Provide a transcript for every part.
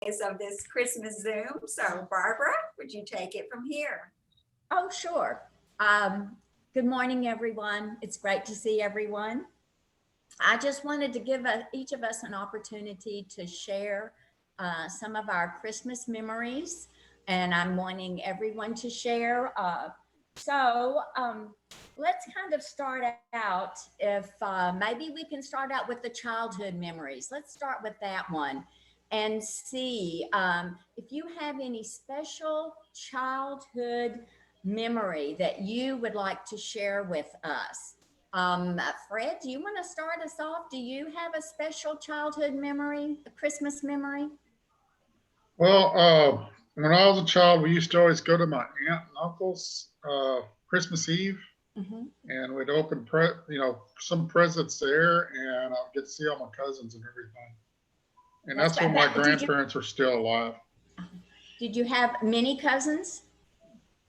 of this Christmas Zoom. So Barbara, would you take it from here? Oh, sure. Good morning, everyone. It's great to see everyone. I just wanted to give each of us an opportunity to share some of our Christmas memories, and I'm wanting everyone to share. So let's kind of start out. If maybe we can start out with the childhood memories. Let's start with that one and see if you have any special childhood memory that you would like to share with us. Fred, do you want to start us off? Do you have a special childhood memory, a Christmas memory? Well, when I was a child, we used to always go to my aunt and uncle's Christmas Eve, Mm-hmm. and we'd open some presents there, and I'd get to see all my cousins and everything. And that's when my grandparents were still alive. Did you have many cousins?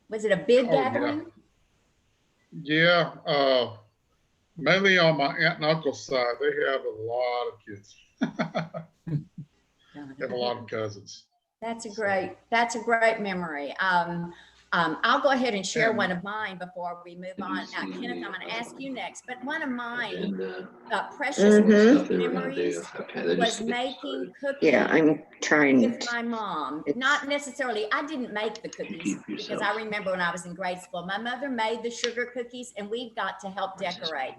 Was it a big gathering? Yeah, mainly on my aunt and uncle's side, they have a lot of kids. They have a lot of cousins. That's a great memory. I'll go ahead and share one of mine before we move on. Now, Kenneth, I'm going to ask you next, but one of mine precious memories was making cookies with my mom. Not necessarily, I didn't make the cookies because I remember when I was in grade school, my mother made the sugar cookies and we got to help decorate.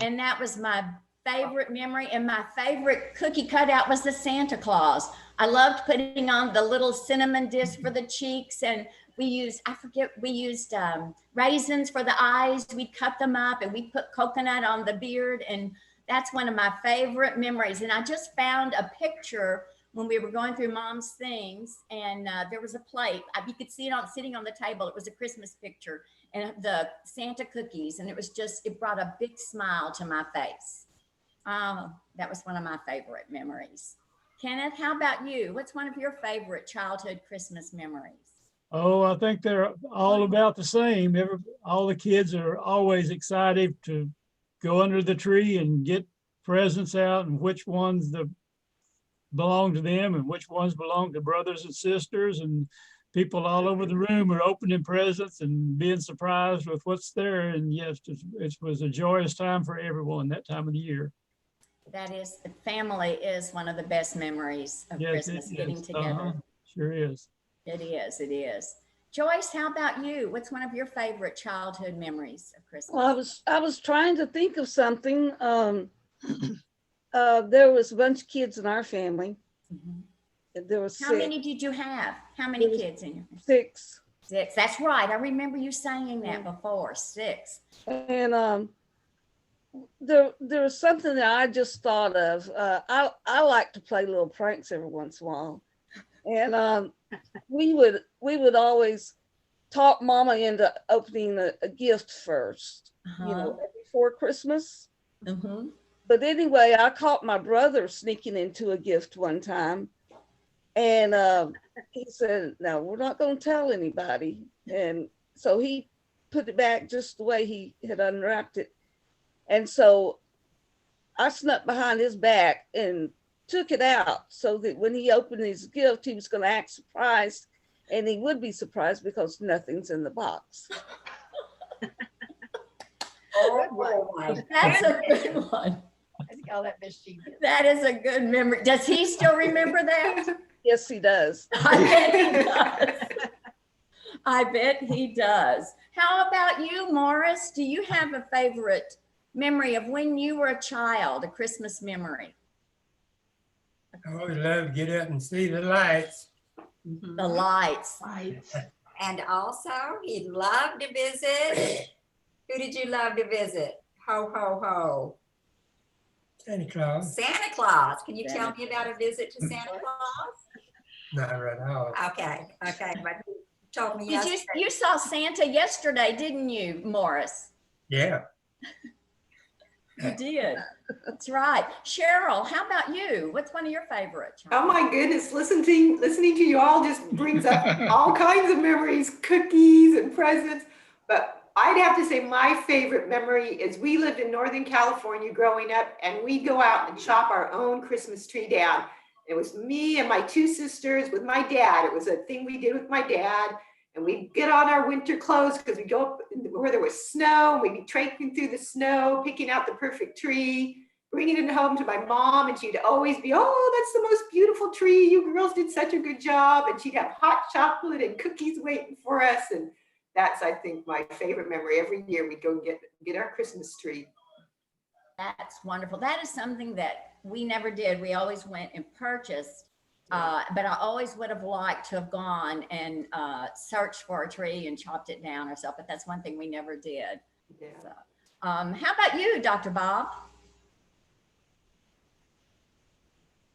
And that was my favorite memory, and my favorite cookie cutout was the Santa Claus. I loved putting on the little cinnamon disc for the cheeks, and we used raisins for the eyes. We'd cut them up and we put coconut on the beard, and that's one of my favorite memories. And I just found a picture when we were going through Mom's things, and there was a plate. You could see it sitting on the table. It was a Christmas picture and the Santa cookies, and it brought a big smile to my face. That was one of my favorite memories. Kenneth, how about you? What's one of your favorite childhood Christmas memories? Oh, I think they're all about the same. All the kids are always excited to go under the tree and get presents out, and which ones belong to them and which ones belong to brothers and sisters, and people all over the room are opening presents and being surprised with what's there. And yes, it was a joyous time for everyone that time of the year. Family is one of the best memories of Christmas, getting together. Sure is. It is. Joyce, how about you? What's one of your favorite childhood memories of Christmas? Well, I was trying to think of something. There was a bunch of kids in our family. Mm-hmm. There was How many did you have? How many kids in your family? Six. Six. That's right. I remember you saying that before. 6. And there was something that I just thought of. I like to play little pranks every once in a while, and we would always talk Mama into opening a gift first, before Christmas. Mm-hmm. But anyway, I caught my brother sneaking into a gift one time, and he said, "No, we're not going to tell anybody." And so he put it back just the way he had unwrapped it. And so I snuck behind his back and took it out so that when he opened his gift, he was going to act surprised, and he would be surprised because nothing's in the box. That's a good one. That is a good memory. Does he still remember that? Yes, he does. I bet he does. How about you, Morris? Do you have a favorite memory of when you were a child, a Christmas memory? I always love to get up and see the lights. Mm-hmm. The lights. And also, he loved to visit. Who did you love to visit? Ho, ho, ho. Santa Claus. Santa Claus. Can you tell me about a visit to Santa Claus? Not right now. Okay. But you told me yesterday. You saw Santa yesterday, didn't you, Morris? Yeah. You did. That's right. Cheryl, how about you? What's one of your favorites? Oh my goodness, listening to you all just brings up all kinds of memories, cookies and presents. But I'd have to say my favorite memory is we lived in Northern California growing up, and we'd go out and chop our own Christmas tree down. It was me and my two sisters with my dad. It was a thing we did with my dad. And we'd get on our winter clothes because we'd go up where there was snow. We'd be trekking through the snow, picking out the perfect tree, bringing it home to my mom. And she'd always be, oh, that's the most beautiful tree. You girls did such a good job. And she'd have hot chocolate and cookies waiting for us. And that's, I think, my favorite memory. Every year we'd go and get our Christmas tree. That's wonderful. That is something that we never did. We always went and purchased. But I always would have liked to have gone and searched for a tree and chopped it down ourselves. But that's one thing we never did. Yeah. So, how about you, Dr. Bob?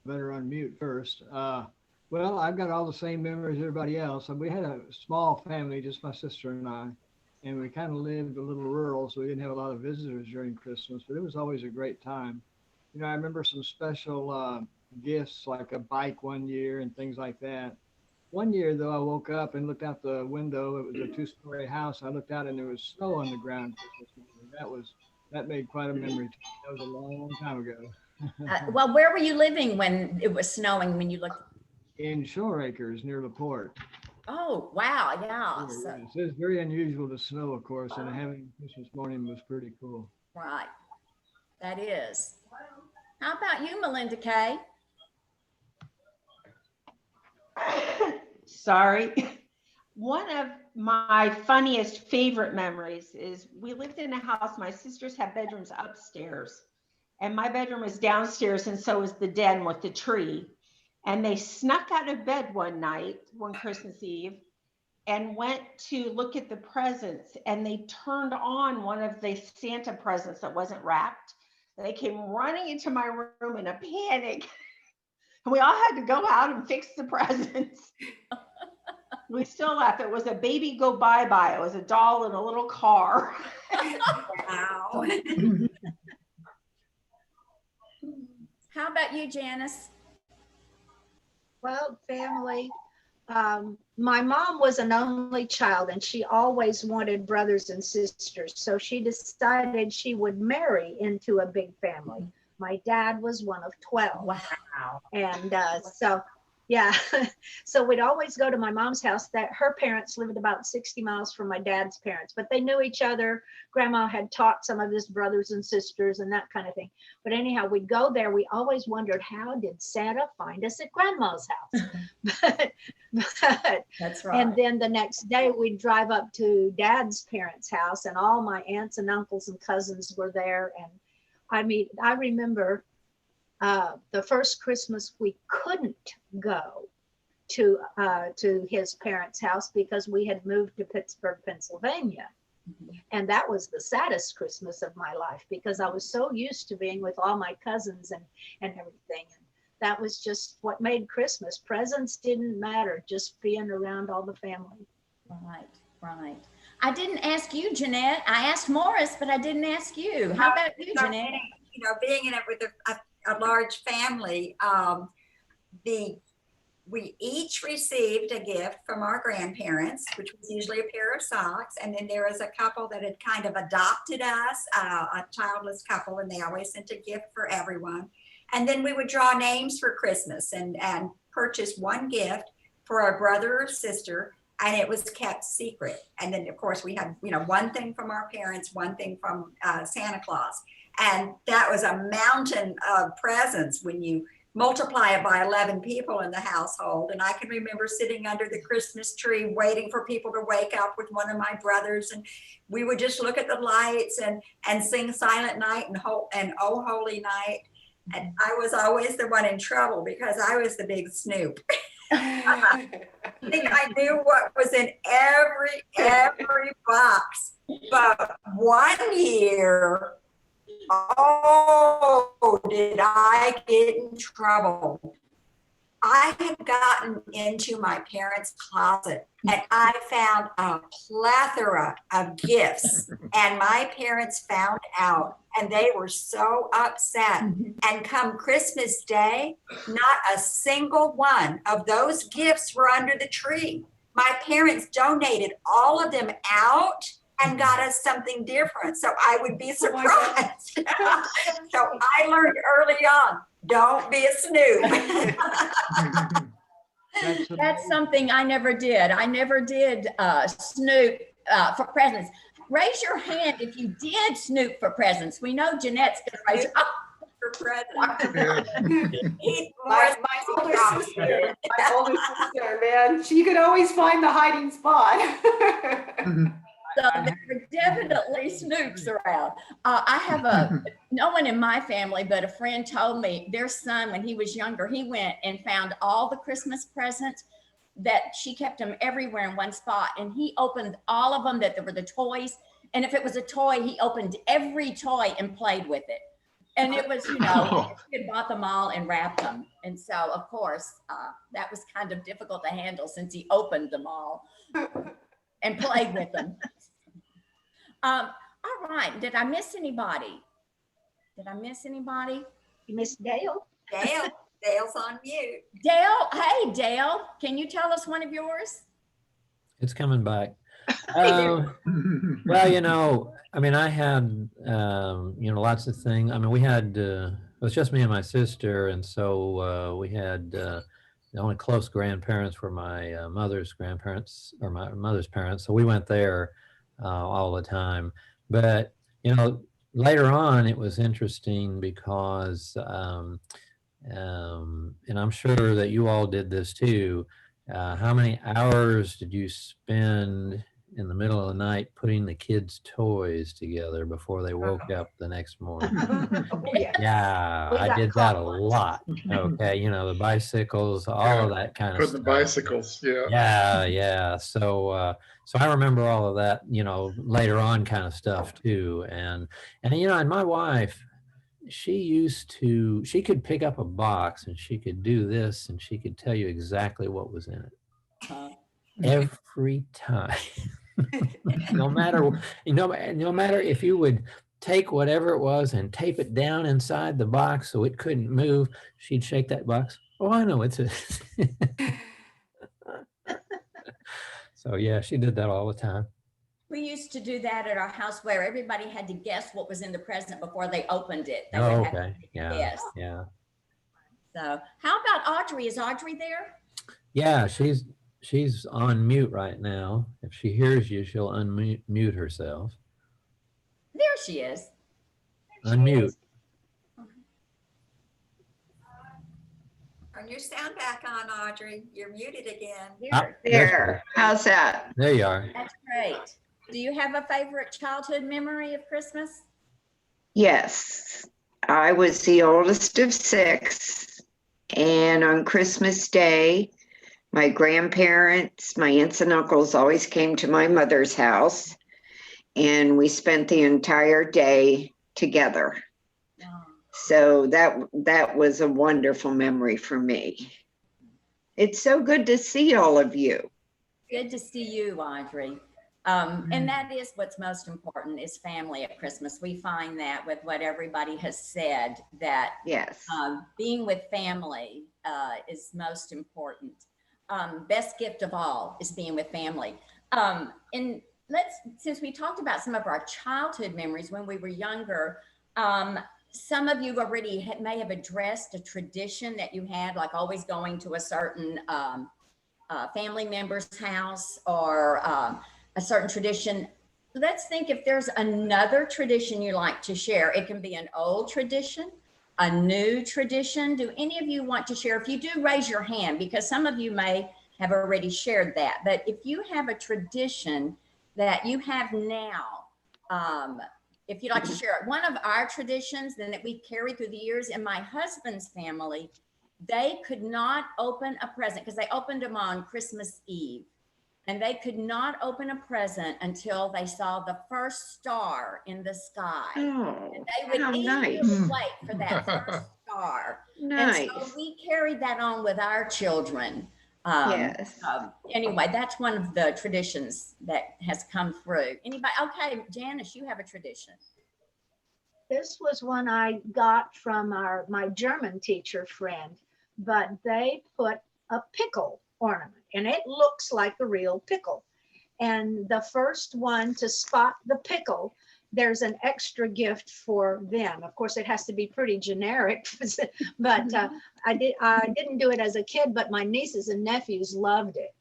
Better unmute first. Well, I've got all the same memories as everybody else. We had a small family, just my sister and I, and we kind of lived a little rural, so we didn't have a lot of visitors during Christmas, but it was always a great time. You know, I remember some special gifts like a bike one year and things like that. One year though, I woke up and looked out the window. It was a 2-story house. I looked out and there was snow on the ground. That made quite a memory. That was a long time ago. Well, where were you living when it was snowing, when you looked? In Shore Acres near LaPorte. Oh, wow. Yeah. So, So it's very unusual to snow, of course, and having Christmas morning was pretty cool. right. That is. How about you, Melinda Kay? Sorry. One of my funniest favorite memories is we lived in a house. My sisters had bedrooms upstairs and my bedroom was downstairs, and so was the den with the tree. And they snuck out of bed one night, one Christmas Eve, and went to look at the presents, and they turned on one of the Santa presents that wasn't wrapped. They came running into my room in a panic. And we all had to go out and fix the presents. We still laugh. It was a baby go bye-bye. It was a doll in a little car. Wow. How about you, Janice? Well, family. My mom was an only child and she always wanted brothers and sisters. So she decided she would marry into a big family. My dad was one of 12. Wow. And so, yeah, so we'd always go to my mom's house. That her parents lived about 60 miles from my dad's parents, but they knew each other. Grandma had taught some of his brothers and sisters and that kind of thing. But anyhow, we'd go there. We always wondered, how did Santa find us at Grandma's house? but That's right. and then the next day we'd drive up to Dad's parents' house, and all my aunts and uncles and cousins were there. And I mean, I remember the first Christmas we couldn't go to his parents' house because we had moved to Pittsburgh, Pennsylvania. Mm-hmm. And that was the saddest Christmas of my life because I was so used to being with all my cousins and everything. And that was just what made Christmas. Presents didn't matter, just being around all the family. Right, right. I didn't ask you, Jeanette. I asked Morris, but I didn't ask you. How about you, Jeanette? You know, being in it with a large family, we each received a gift from our grandparents, which was usually a pair of socks. And then there was a couple that had kind of adopted us, a childless couple, and they always sent a gift for everyone. And then we would draw names for Christmas and purchase one gift for our brother or sister, and it was kept secret. And then, of course, we had, you know, one thing from our parents, one thing from Santa Claus. And that was a mountain of presents when you multiply it by 11 people in the household. And I can remember sitting under the Christmas tree waiting for people to wake up with one of my brothers, and we would just look at the lights and sing Silent Night and Oh Holy Night. And I was always the one in trouble because I was the big snoop. I think I knew what was in every box. But one year, oh, did I get in trouble. I had gotten into my parents' closet and I found a plethora of gifts, and my parents found out and they were so upset. And come Christmas Day, not a single one of those gifts were under the tree. My parents donated all of them out and got us something different. So I would be Oh my God. surprised. So I learned early on, don't be a snoop. That's That's something I never did. I never did snoop for presents. Raise your hand if you did snoop for presents. We know Jeanette's gonna raise her. For presents. Yeah. He's My more older sister, my older sister, man, she could always find the hiding spot. So there were definitely snoops around. I have no one in my family, but a friend told me their son, when he was younger, he went and found all the Christmas presents that she kept them everywhere in one spot. And he opened all of them, that there were the toys. And if it was a toy, he opened every toy and played with it. And it was, he had bought them all and wrapped them. And so, of course, that was kind of difficult to handle since he opened them all and played with them. All right. Did I miss anybody? You Miss Dale? Dale's on mute. Dale, hey, Dale, can you tell us one of yours? It's coming back. Well, I mean, I had, lots of things. I mean, we had, it was just me and my sister. And so we had, the only close grandparents were my mother's grandparents, or my mother's parents. So we went there all the time. But, later on, it was interesting because, and I'm sure that you all did this too. How many hours did you spend in the middle of the night putting the kids' toys together before they woke up the next morning? Yeah, We I got did caught that a once. lot. Okay, the bicycles, all of that kind of Putting the stuff. bicycles, yeah. Yeah. So I remember all of that, later on kind of stuff too. And my wife, she could pick up a box and she could do this and she could tell you exactly what was in it every time. no matter if you would take whatever it was and tape it down inside the box so it couldn't move, she'd shake that box. Oh, I know it's a. So yeah, she did that all the time. We used to do that at our house where everybody had to guess what was in the present before they opened it. They Oh, would have to okay. Yeah. guess. Yeah. So how about Audrey? Is Audrey there? Yeah, she's on mute right now. If she hears you, she'll unmute herself. There she is. Unmute. Turn your sound back on, Audrey. You're muted again. There. How's that? There you are. That's great. Do you have a favorite childhood memory of Christmas? Yes. I was the oldest of 6. And on Christmas Day, my grandparents, my aunts and uncles always came to my mother's house. And we spent the entire day together. So that was a wonderful memory for me. It's so good to see all of you. Good to see you, Audrey. And that is what's most important, is family at Christmas. We find that with what everybody has said, that yes, being with family is most important. Best gift of all is being with family. And since we talked about some of our childhood memories when we were younger, some of you already may have addressed a tradition that you had, like always going to a certain family member's house, or a certain tradition. Let's think if there's another tradition you like to share. It can be an old tradition, a new tradition. Do any of you want to share? If you do, raise your hand, because some of you may have already shared that. But if you have a tradition that you have now, if you'd like to share it. One of our traditions then that we carried through the years in my husband's family, they could not open a present because they opened them on Christmas Eve. And they could not open a present until they saw the first star in the sky. Oh, and they would eagerly wait for that first star. Nice. And so we carried that on with our children. Yes. Anyway, that's one of the traditions that has come through. Anybody? Okay, Janice, you have a tradition. This was one I got from my German teacher friend, but they put a pickle ornament and it looks like a real pickle. And the first one to spot the pickle, there's an extra gift for them. Of course, it has to be pretty generic, but I didn't do it as a kid, but my nieces and nephews loved it.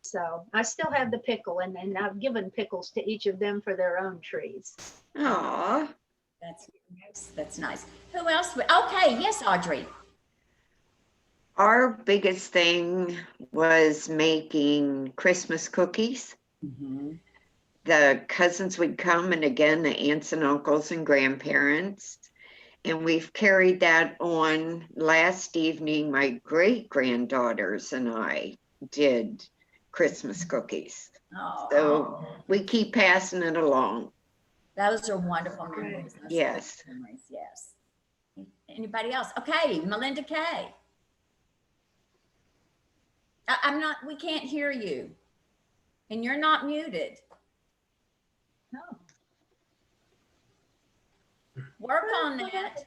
So I still have the pickle, and I've given pickles to each of them for their own trees. Aw. That's nice. Who else? Okay, yes, Audrey. Our biggest thing was making Christmas cookies. The cousins would come, and again, the aunts and uncles and grandparents. And we've carried that on. Last evening, my great granddaughters and I did Christmas cookies. Oh, So we keep passing it along. those are wonderful memories. Those are Yes. wonderful memories, yes. Anybody else? Okay, Melinda Kay. We can't hear you. And you're not muted. No. Work on that.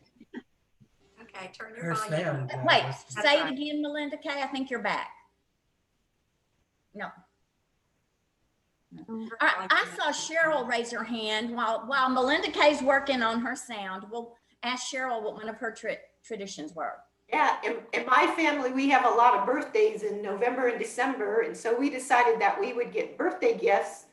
Okay, turn Her your volume. sound. Wait, was- say it again, Melinda Kay. I think you're back. No. All right, I saw Cheryl raise her hand while Melinda Kay's working on her sound. We'll ask Cheryl what one of her traditions were. Yeah, in my family, we have a lot of birthdays in November and December. And so we decided that we would get birthday gifts.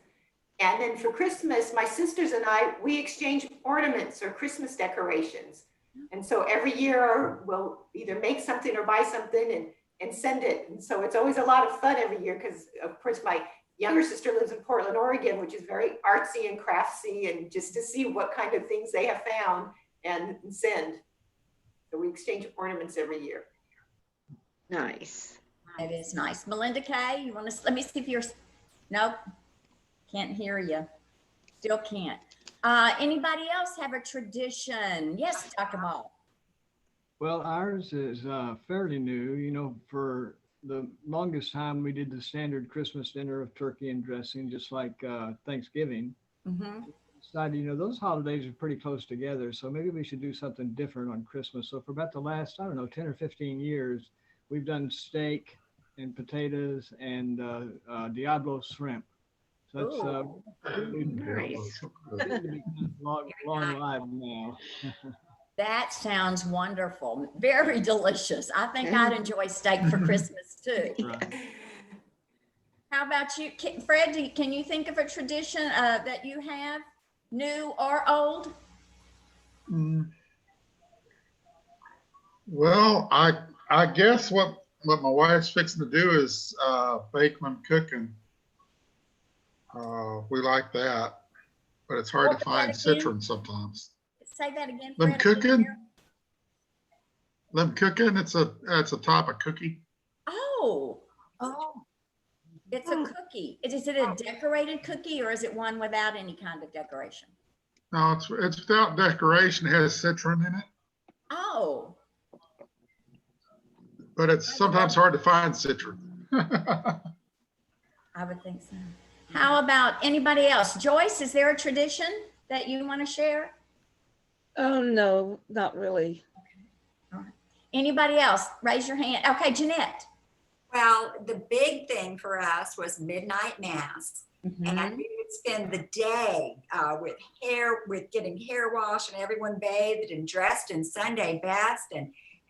And then for Christmas, my sisters and I, we exchange ornaments or Christmas decorations. And so every year we'll either make something or buy something and send it. And so it's always a lot of fun every year because, of course, my younger sister lives in Portland, Oregon, which is very artsy and craftsy, and just to see what kind of things they have found and send. So we exchange ornaments every year. Nice. That is nice. Melinda Kay, you want to, let me see if you're, nope, can't hear you. Still can't. Anybody else have a tradition? Yes, Dr. Ball. Well, ours is fairly new. You know, for the longest time, we did the standard Christmas dinner of turkey and dressing, just like Thanksgiving. Decided, you know, those holidays are pretty close together, so maybe we should do something different on Christmas. So for about the last, I don't know, 10 or 15 years, we've done steak and potatoes and Diablo shrimp. So that's Nice. long live now. That sounds wonderful. Very delicious. I think I'd enjoy steak for Christmas too. Right. How about you, Fred? Can you think of a tradition that you have, new or old? Well, I guess what my wife's fixing to do is bake them cooking. We like that, but it's hard to find citron sometimes. Say that again. Them Fred, I couldn't cooking? hear. Them cooking, it's a type of cookie. Oh, it's a cookie. Is it a decorated cookie or is it one without any kind of decoration? No, it's without decoration. It has citron in it, Oh, but it's sometimes hard to find citron. I would think so. How about anybody else? Joyce, is there a tradition that you want to share? Oh, no, not really. Anybody else? Raise your hand. Okay, Jeanette. Well, the big thing for us was midnight mass. And we would spend the day with getting hair washed and everyone bathed and dressed in Sunday best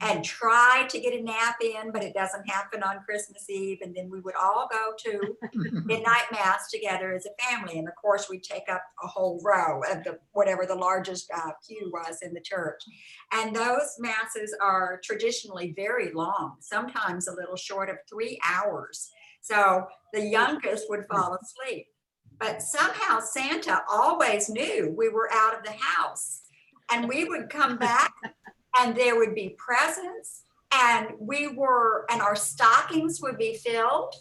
and try to get a nap in, but it doesn't happen on Christmas Eve. And then we would all go to midnight mass together as a family. And of course, we'd take up a whole row of whatever the largest pew was in the church. And those masses are traditionally very long, sometimes a little short of 3 hours. So the youngest would fall asleep. But somehow Santa always knew we were out of the house. And we would come back and there would be presents and our stockings would be filled.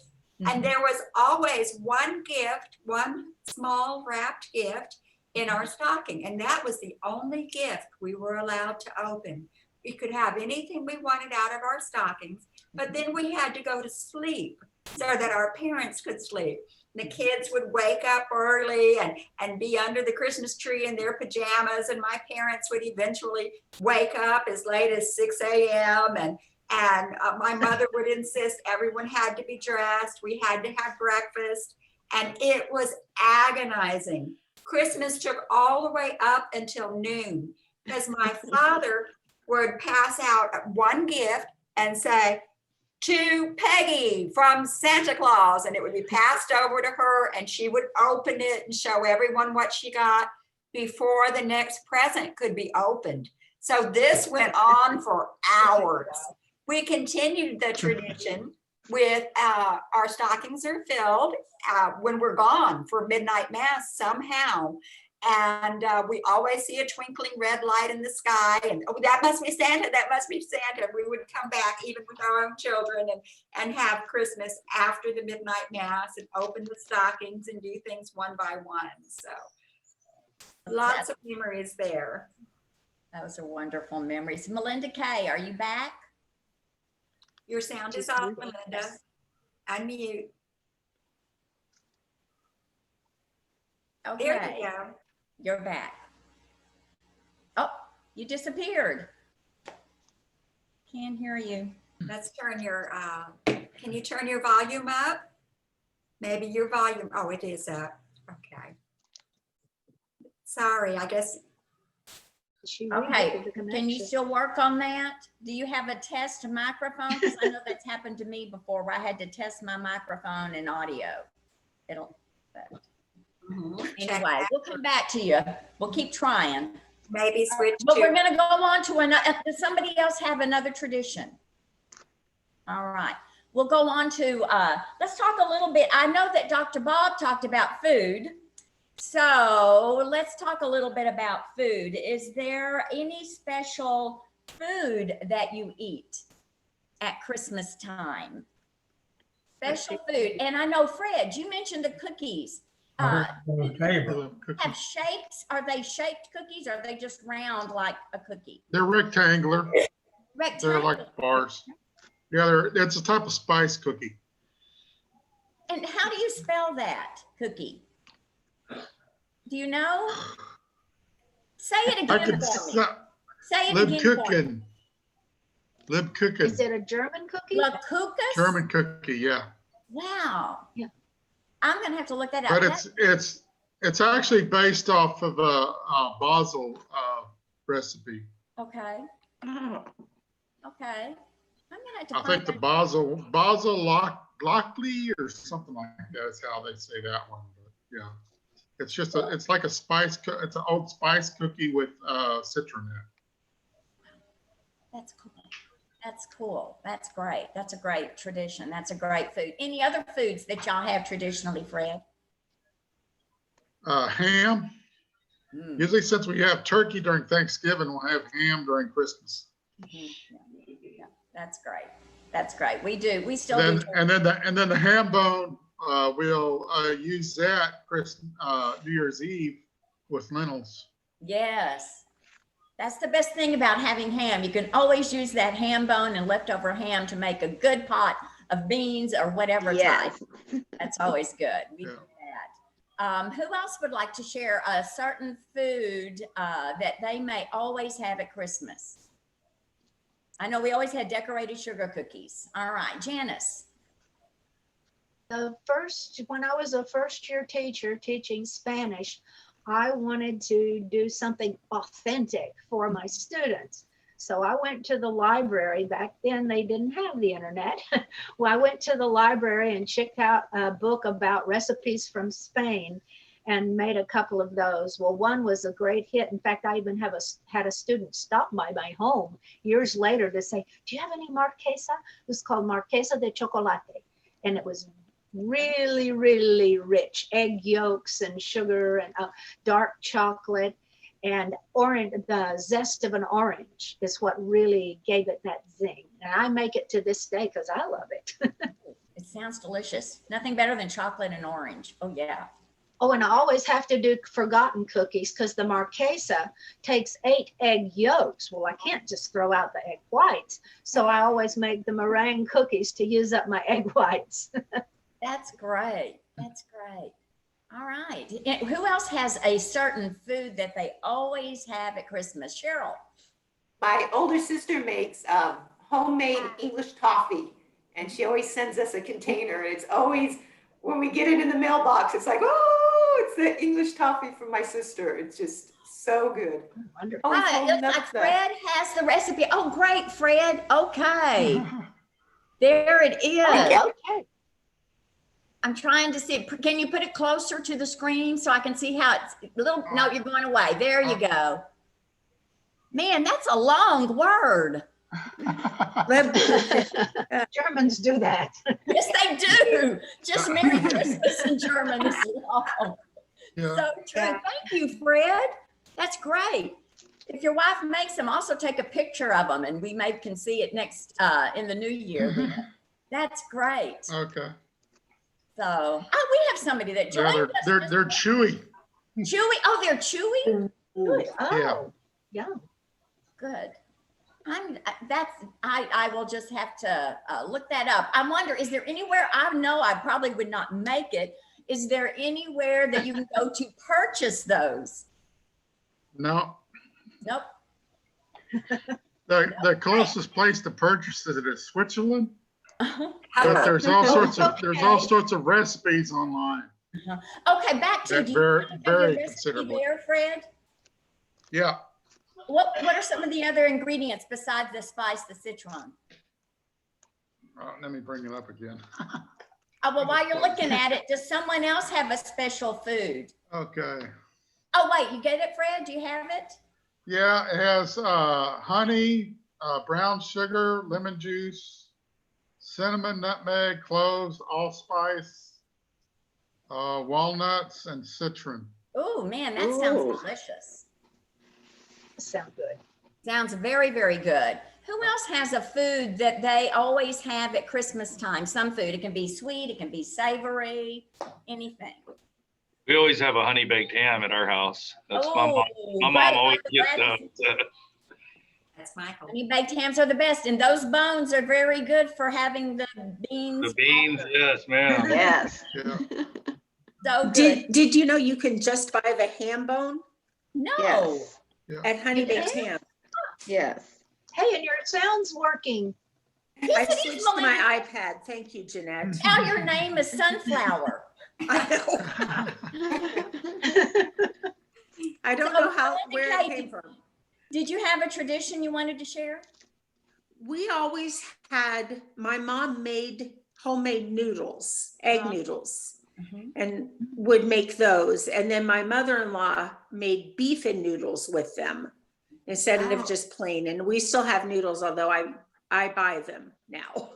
And there was always one gift, one small wrapped gift in our stocking. And that was the only gift we were allowed to open. We could have anything we wanted out of our stockings, but then we had to go to sleep so that our parents could sleep. The kids would wake up early and be under the Christmas tree in their pajamas. And my parents would eventually wake up as late as 6 a.m. And my mother would insist everyone had to be dressed. We had to have breakfast. And it was agonizing. Christmas took all the way up until noon because my father would pass out one gift and say, to Peggy from Santa Claus, and it would be passed over to her and she would open it and show everyone what she got before the next present could be opened. So this went on for hours. We continued the tradition with our stockings are filled when we're gone for midnight mass somehow. And we always see a twinkling red light in the sky and, oh, that must be Santa, that must be Santa. We would come back even with our own children and have Christmas after the midnight mass and open the stockings and do things one by one. So lots of memories there. Those are wonderful memories. Melinda Kay, are you back? Your sound is off, Melinda. Unmute. Okay. There you go. You're back. Oh, you disappeared. Can't hear you. Let's turn your, can you turn your volume up? Maybe your volume, oh, it is up. Okay. Sorry, I guess. Okay, can you still work on that? Do you have a test microphone? Because I know that's happened to me before where I had to test my microphone and audio. Anyway, we'll come back to you. We'll keep trying. Maybe switch But we're going to go on to another. Does somebody else have another tradition? All right. We'll go on to, let's talk a little bit. I know that Dr. Bob talked about food. So let's talk a little bit about food. Is there any special food that you eat at Christmas time? Special food. And I know, Fred, you mentioned the cookies. Have shapes? Are they shaped cookies? Or are they just round like a cookie? They're rectangular. Rectangular. They're like bars. Yeah, it's a type of spice cookie. And how do you spell that cookie? Do you know? Say it again for me. Say it again for me. Lebkuchen. Is it a German cookie? Lebkuchen? German cookie, yeah. Wow. Yeah. I'm gonna have to look that up. But it's actually based off of a basil recipe. Okay. Okay. I'm gonna have to I think the basil Lockley or something like that is how they say that one. But yeah, it's just it's like a spice. It's an old spice cookie with citron in it. That's cool. That's cool. That's great. That's a great tradition. That's a great food. Any other foods that y'all have traditionally, Fred? Ham. Usually, since we have turkey during Thanksgiving, we'll have ham during Christmas. Yeah. That's great. That's great. We do. We still do. And then the ham bone. We'll use that New Year's Eve with lentils. Yes. That's the best thing about having ham. You can always use that ham bone and leftover ham to make a good pot of beans or whatever type. That's always good. We do that. Who else would like to share a certain food that they may always have at Christmas? I know we always had decorated sugar cookies. All right, Janice. When I was a first-year teacher teaching Spanish, I wanted to do something authentic for my students. So I went to the library. Back then, they didn't have the internet. Well, I went to the library and checked out a book about recipes from Spain and made a couple of those. Well, one was a great hit. In fact, I even had a student stop by my home years later to say, do you have any marquesa? It was called Marquesa de Chocolate. And it was really, really rich. Egg yolks and sugar and dark chocolate and orange. The zest of an orange is what really gave it that zing. And I make it to this day because I love it. It sounds delicious. Nothing better than chocolate and orange. Oh, yeah. Oh, and I always have to do forgotten cookies because the Marquesa takes 8 egg yolks. Well, I can't just throw out the egg whites. So I always make the meringue cookies to use up my egg whites. That's great. That's great. All right. Who else has a certain food that they always have at Christmas? Cheryl. My older sister makes homemade English toffee, and she always sends us a container. It's always when we get it in the mailbox, it's like, oh, it's the English toffee from my sister. It's just so good. Wonderful. Oh, he's It holding looks up like the- Fred has the recipe. Oh, great, Fred. Okay. There it is. Okay. I'm trying to see. Can you put it closer to the screen so I can see how it's a little? No, you're going away. There you go. Man, that's a long word. Germans do that. Yes, they do. Just Merry Christmas in German is long. Yeah. So true. Thank you, Fred. That's great. If your wife makes them, also take a picture of them, and we maybe can see it next in the new year. Then. That's great. Okay. So, we have somebody that Yeah, joined us. they're chewy. Chewy. Oh, they're chewy. Good. Yeah. Oh, yeah. Good. I will just have to look that up. I wonder, is there anywhere, I know I probably would not make it. Is there anywhere that you can go to purchase those? No, Nope. the closest place to purchase it is Switzerland. But there's all sorts of recipes online. Okay, back to That do you vary have your recipe considerably. there, Fred? Yeah. What are some of the other ingredients besides the spice, the citron? Let me bring it up again. Oh, well, while you're looking at it, does someone else have a special food? Okay. Oh, wait, you get it, Fred? Do you have it? Yeah, it has honey, brown sugar, lemon juice, cinnamon, nutmeg, cloves, allspice, walnuts, and citron. Oh, man, that sounds Ooh. delicious. Sound good. Sounds very, very good. Who else has a food that they always have at Christmas time? Some food, it can be sweet, it can be savory, anything. We always have a honey baked ham at our house. That's my mom. Oh, My mom great. always gets Glad that. That's Michael. Honey baked hams are the best, and those bones are very good for having the beans. The beans, yes, ma'am. Yes. Yeah. So good. Did you know you can just buy the ham bone No. Yes. at Honey You Baked can? Ham? Yes. Hey, and your sound's working. I Yes, it is, switched to Melinda. my iPad. Thank you, Jeanette. Now your name is Sunflower. I don't So, know how, Melinda where it Kay, came from. Did you have a tradition you wanted to share? We always had, my mom made homemade noodles, egg noodles, and would make those. And then my mother-in-law made beef and noodles with them instead Oh. of just plain. And we still have noodles, although I buy them now.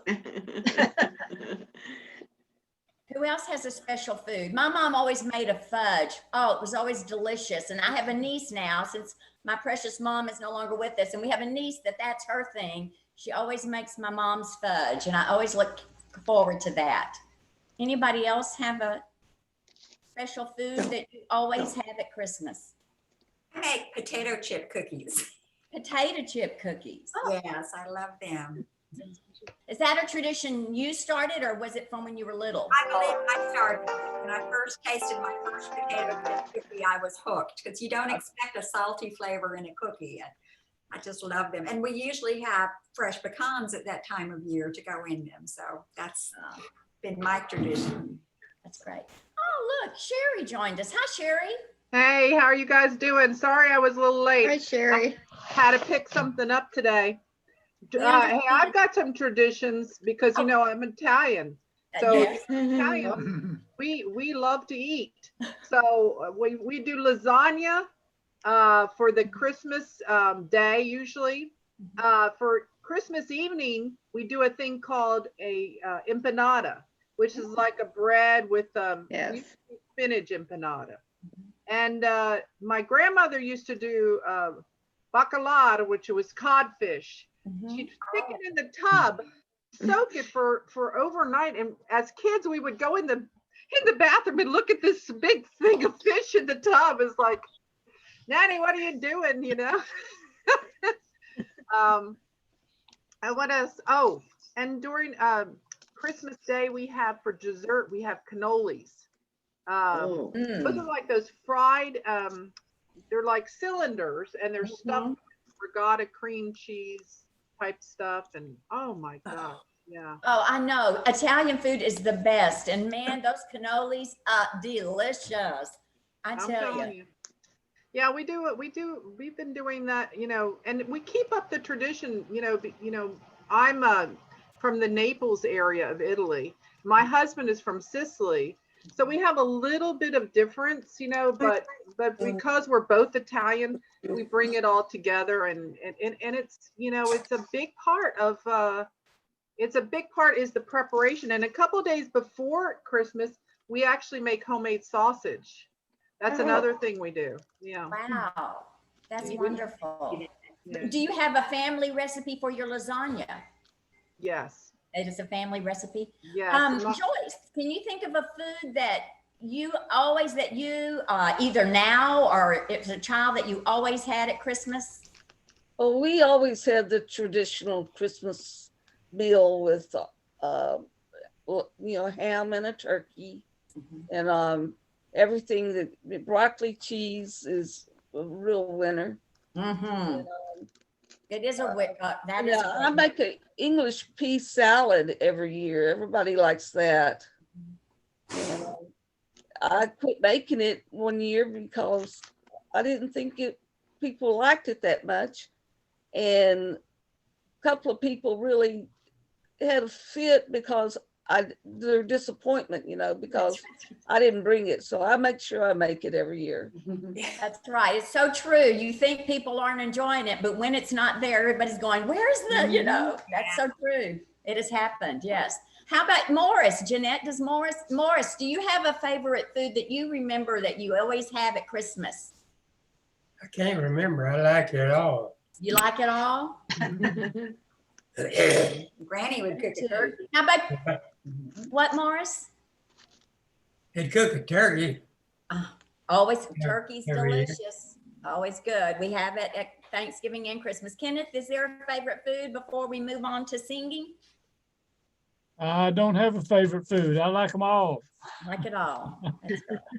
Who else has a special food? My mom always made a fudge. Oh, it was always delicious. And I have a niece now, since my precious mom is no longer with us, and we have a niece that's her thing. She always makes my mom's fudge, and I always look forward to that. Anybody else have a special food that you always have at Christmas? I make potato chip cookies. Potato chip cookies. Yes, I love them. Is that a tradition you started, or was it from when you were little? I believe I started when I first tasted my first potato chip cookie. I was hooked because you don't expect a salty flavor in a cookie. And I just love them. And we usually have fresh pecans at that time of year to go in them. So that's been my tradition. That's great. Oh, look, Sherry joined us. Hi, Sherry. Hey, how are you guys doing? Sorry I was a little late. Hi, Sherry. Had to pick something up today. Hey, I've got some traditions because, you know, I'm Italian. So Yes. Italian, we love to eat. So we do lasagna for the Christmas day usually. For Christmas evening, we do a thing called a empanada, which is like a bread with spinach empanada. And my grandmother used to do bacalhau, which was codfish. She'd stick it in the tub, soak it for overnight. And as kids, we would go in the bathroom and look at this big thing of fish in the tub. It's like, Nanny, what are you doing? You know? And what else? Oh, and during Christmas Day, we have for dessert, we have cannolis. Those are like those fried, they're like cylinders, and they're stuffed with regatta cream cheese type stuff. And oh my God, Yeah. Oh, I know. Italian food is the best. And man, those cannolis are delicious. I I'm tell telling you. you. Yeah, we do it. We do. We've been doing that, and we keep up the tradition. I'm from the Naples area of Italy. My husband is from Sicily, so we have a little bit of difference, but because we're both Italian, we bring it all together, and it's it's a big part of is the preparation. And a couple days before Christmas, we actually make homemade sausage. That's another thing we do. Yeah. Wow. That's Yeah. wonderful. Yeah. Do you have a family recipe for your lasagna? Yes. It is a family recipe. Yes. Joyce, can you think of a food that you either now or it's a child that you always had at Christmas? Well, we always had the traditional Christmas meal with, ham and a turkey, and everything that broccoli cheese is a real winner. Mm-hmm. It is a I make an English pea salad every year. Everybody likes that. And I quit making it one year because I didn't think people liked it that much. And a couple of people really had a fit because their disappointment, because I didn't bring it. So I make sure I make it every year. That's right. It's so true. You think people aren't enjoying it, but when it's not there, everybody's going, where's the, that's so true. It has happened. Yes. How about Morris? Jeanette, Morris, do you have a favorite food that you remember that you always have at Christmas? I can't remember. I like it all. You like it all? Granny would cook a turkey. How about what, Morris? They'd cook a turkey. Always turkey's every year. delicious. Always good. We have it at Thanksgiving and Christmas. Kenneth, is there a favorite food before we move on to singing? I don't have a favorite food. I like them all. Like it all.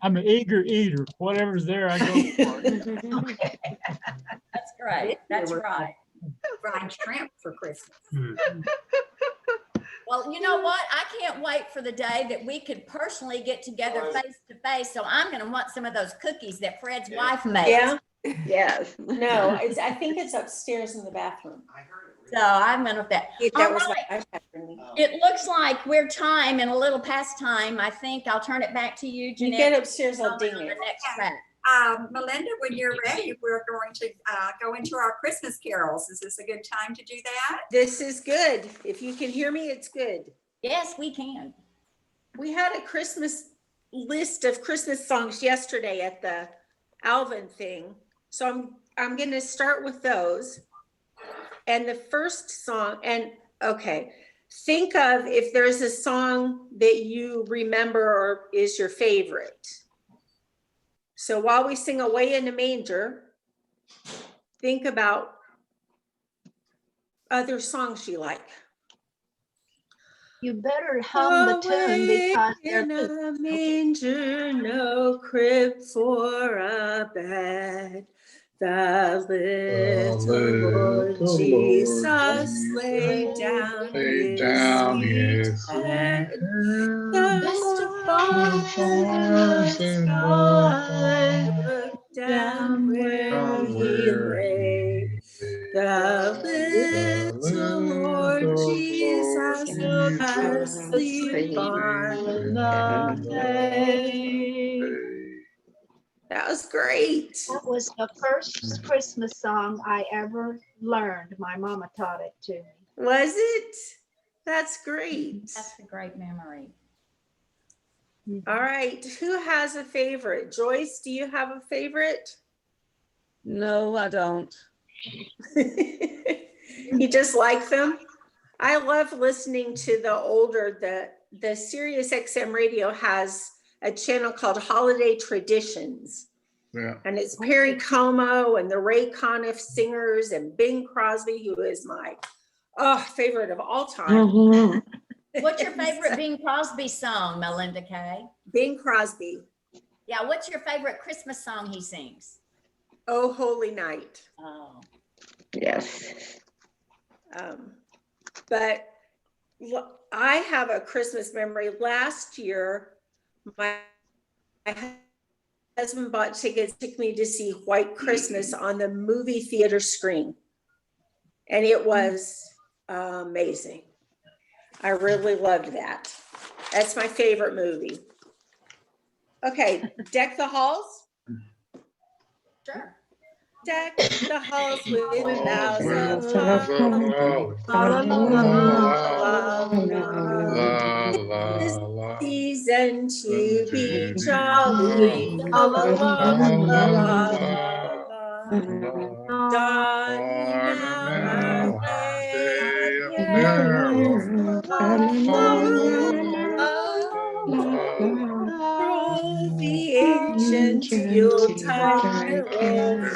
I'm an eager eater. Whatever's there, I go for it. That's great. That's right. Fried shrimp for Christmas. Well, you know what? I can't wait for the day that we could personally get together face to face. So I'm going to want some of those cookies that Fred's wife made. Yeah. Yes. No, I think it's upstairs in the bathroom. So I'm going to that. That was right. my iPad for me. It looks like we're time and a little past time. I think I'll turn it back to you, Jeanette. You get upstairs, I'll ding on it. the next track. Melinda, when you're ready, we're going to go into our Christmas carols. Is this a good time to do that? This is good. If you can hear me, it's good. Yes, we can. We had a Christmas list of Christmas songs yesterday at the Alvin thing. So I'm going to start with those. And the first song, think of if there's a song that you remember or is your favorite. So while we sing Away in the Manger, think about other songs you like. You better hum the tune because they're in a manger, no crib for a bed. The little Lord Jesus laid down his head. The stars in the sky looked down where he lay. The little Lord Jesus asleep on the hay. That was great. That was the first Christmas song I ever learned. My mama taught it to me. Was it? That's great. That's a great memory. All right. Who has a favorite? Joyce, do you have a favorite? No, I don't. You just like them? I love listening to the Sirius XM radio has a channel called Holiday Traditions. Yeah. And it's Perry Como and the Ray Conniff singers and Bing Crosby, who is my favorite of all time. What's your favorite Bing Crosby song, Melinda Kay? Bing Crosby. Yeah, what's your favorite Christmas song he sings? Oh, Holy Night. Oh. Yes. But I have a Christmas memory. Last year, my husband bought tickets, took me to see White Christmas on the movie theater screen. And it was amazing. I really loved that. That's my favorite movie. Okay, Deck the Halls. Sure. Deck the halls with boughs of season to be jolly. Donning now our gay apparel, roll the ancient Yuletide carols.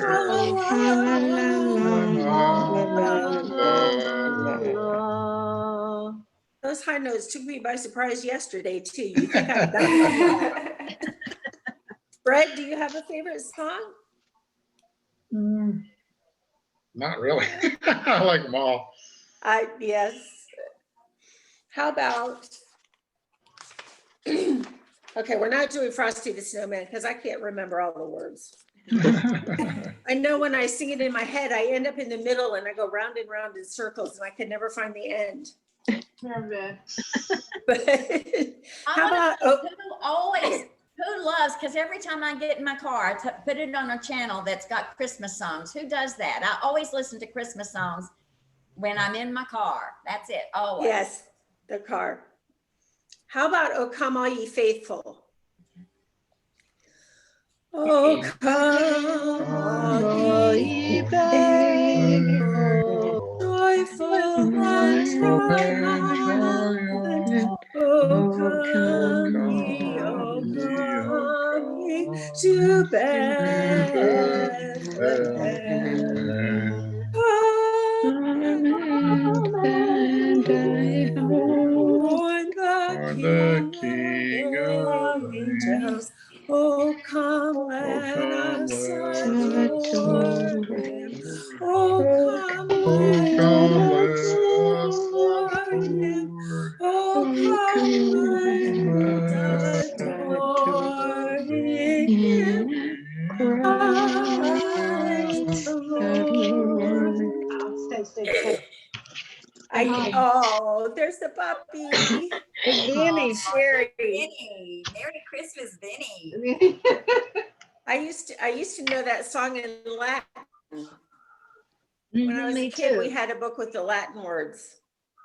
Those high notes took me by surprise yesterday too. You think I've got that? Brett, do you have a favorite song? Not really. I like them all. Yes. How about, okay, we're not doing Frosty the Snowman because I can't remember all the words. I know when I sing it in my head, I end up in the middle and I go round and round in circles and I can never find the end. But how about, who loves, because every time I get in my car, I put it on a channel that's got Christmas songs. Who does that? I always listen to Christmas songs when I'm in my car. That's it, always. Yes, the car. How about "O Come All Ye Faithful"? Oh, come all ye faithful, joyful and triumphant. Oh, come ye, oh, come ye to Bethlehem. Born the King of angels. Oh, come, let us adore him. Oh, come, let us adore him. Oh, come, let us adore him. Christ the Lord. Oh, there's the puppy. Vinny. Sherry. Vinny. Merry Christmas, Vinny. I used to know that song in Latin. When I was a kid, we had a book with the Latin words.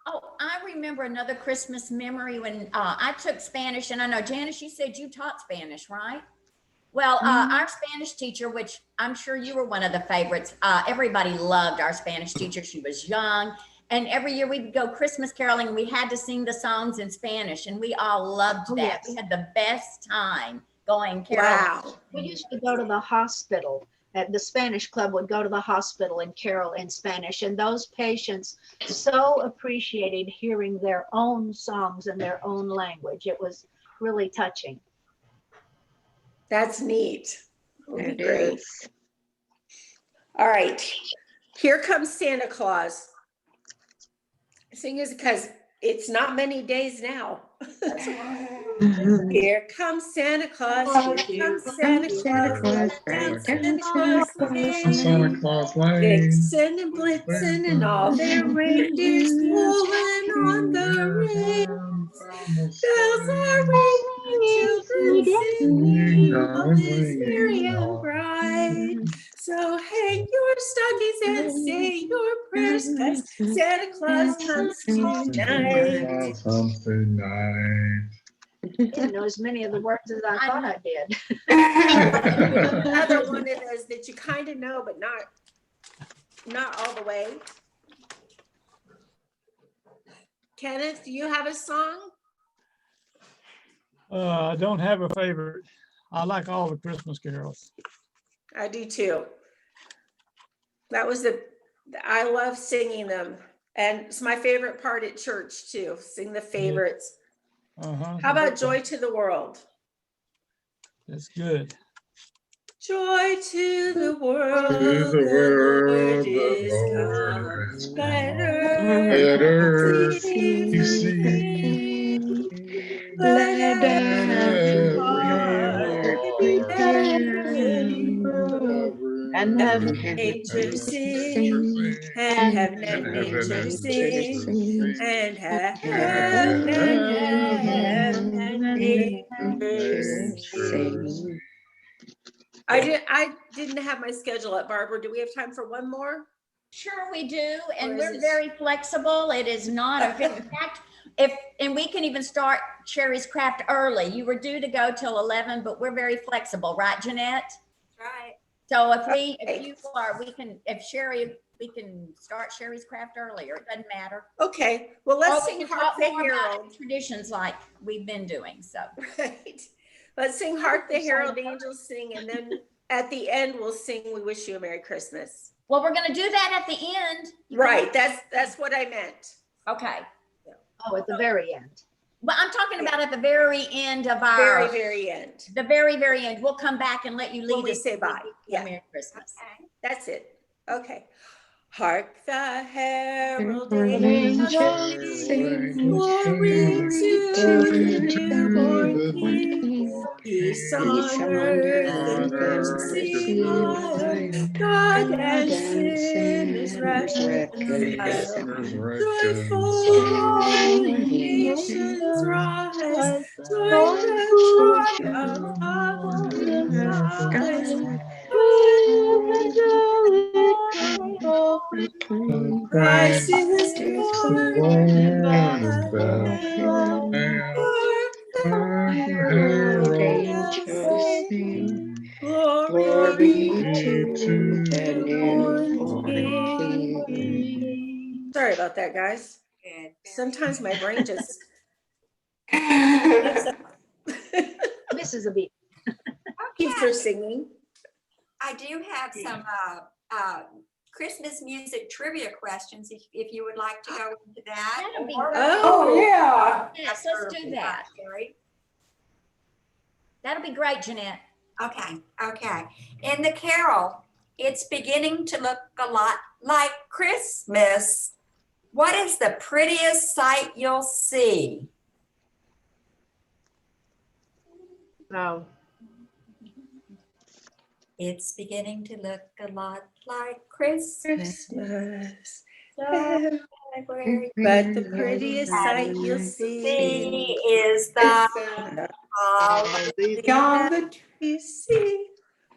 Oh, I remember another Christmas memory when I took Spanish, and I know, Janice, you said you taught Spanish, right? Well, our Spanish teacher, which I'm sure you were one of the favorites, everybody loved our Spanish teacher. She was young. And every year we would go Christmas caroling. We had to sing the songs in Spanish, and we all loved that. Yes. We had the best time going caroling. Wow. We used to go to the hospital. At the Spanish club would go to the hospital and carol in Spanish, and those patients so appreciated hearing their own songs in their own language. It was really touching. That's neat. It is. All right, Here Comes Santa Claus. Thing is, because it's not many days now. Here comes Santa Claus, here comes Santa Claus, dancing in the Santa Claus Lane. Vixen and Blitzen and all their reindeers pulling on the reins. Bells are ringing, children singing, all is merry and bright. So hang your stockings and say your prayers, 'cause Santa Claus comes tonight. I didn't know as many of the words as I thought I did. Another one of those that you kind of know, but not all the way. Kenneth, do you have a song? I don't have a favorite. I like all the Christmas carols. I do too. I love singing them. And it's my favorite part at church too, sing the favorites. How about Joy to the World? That's good. Joy to the world, To the the world, Lord the is Lord come. has Let come. earth Let earth sing. Let Let every every heart every be heart merry. And Have heaven nature and sing, and and have heaven nature and sing, nature sing, and have and nature sing. I didn't have my schedule up, Barbara. Do we have time for one more? Sure we do, and Or is we're it- very flexible. It is not a, in fact, and we can even start Sherry's Craft early. You were due to go till 11, but we're very flexible, right, Jeanette? Right. So if you are, if Sherry, we can start Sherry's Craft earlier. It doesn't matter. Okay, well, Or let's we sing can Hark talk the more about Herald. traditions like we've been doing, so. Right. Let's sing Hark the Herald Angels Sing, and then at the end, we'll sing We Wish You a Merry Christmas. Well, we're gonna do that at the end. Right, that's what I meant. Okay. Oh, at the very end. But I'm talking about at the very end of our. Very end. The very, very end. We'll come back and let you lead When we us. say bye. Yeah. Merry Christmas. Okay. That's it. Okay. Hark the herald angels angels sing, sing, glory to the newborn the King. newborn Peace King. on earth and mercy mild, God and sin is reconciled. Joyful all nations rise, join the triumph of the skies. Christ is born in Bethlehem. Hark the Herald herald angels angels sing, sing, glory glory to to the the newborn newborn King. Sorry about that, guys. Good. Sometimes my brain just. Mrs. Abib. Keeps her singing. I do have some Christmas music trivia questions if you would like to go into that. That'd be Or- great. Oh, yeah. Yes, let's do that. Sherry. That'll be great, Jeanette. Okay, okay. In the carol, it's beginning to look a lot like Christmas. What is the prettiest sight you'll see? No. It's beginning to look a lot like Christmas. Christmas. Everywhere But the prettiest sight you'll see is the Holly on the you see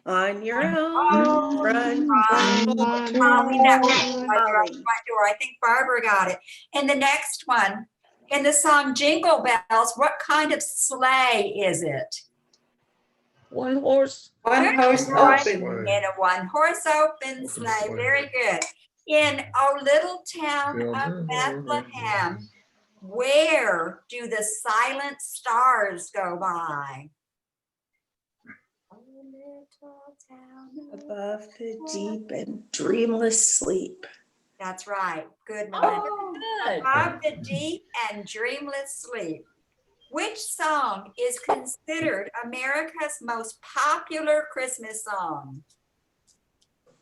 on your own front Holly that was by your front door. I think Barbara got it. And the next one, in the song Jingle Bells, what kind of sleigh is it? One horse. one horse open. In a one-horse open sleigh. Very good. In O Little Town of Bethlehem, where do the silent stars go by? O little town above the deep and dreamless sleep. That's right. Good, Melinda. Good. Above the deep and dreamless sleep. Which song is considered America's most popular Christmas song?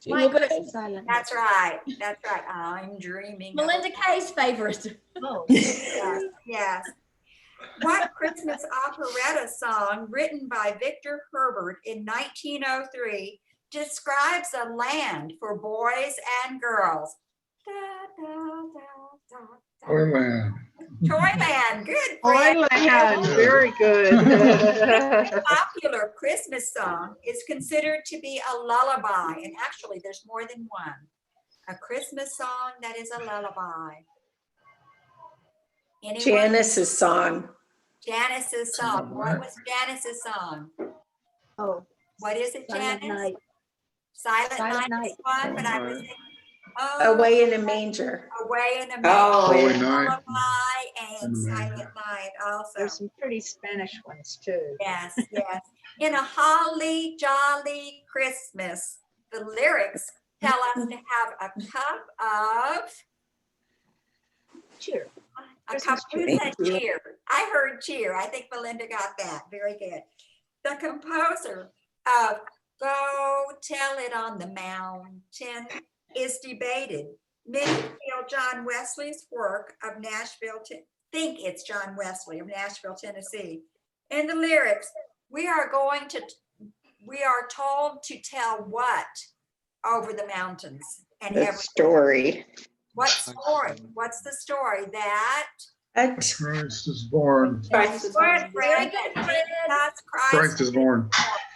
White Christmas. That's right. That's right. I'm dreaming. Melinda Kay's favorite. Oh, Yes, yes. What Christmas operetta song written by Victor Herbert in 1903 describes a land for boys and girls? Da, da, da, da, da. Toyland. Toyland. Good. Fred. Toyland, very good. A popular Christmas song is considered to be a lullaby, and actually there's more than one. A Christmas song that is a lullaby. Anyone? Janice's song. Janice's song. What was Janice's song? oh, What is it, Silent Janice? Night. Silent Silent Night is one, but I was thinking, Away in a Manger. Away in a Oh, Holy Manger, Night. lullaby, and In a Silent Manger. Night also. There's some pretty Spanish ones too. Yes, yes. In a holly jolly Christmas, the lyrics tell us to have a cup of Cheer. a cup. Who said cheer? I heard cheer. I think Melinda got that. Very good. The composer of Go tell it on the mountain is debated. Many feel John Wesley's work of think it's John Wesley of Nashville, Tennessee. In the lyrics, we are told to tell what over the mountains and The everything. story. What story? What's the story? That Christ is born. Christ is born. Christ is born.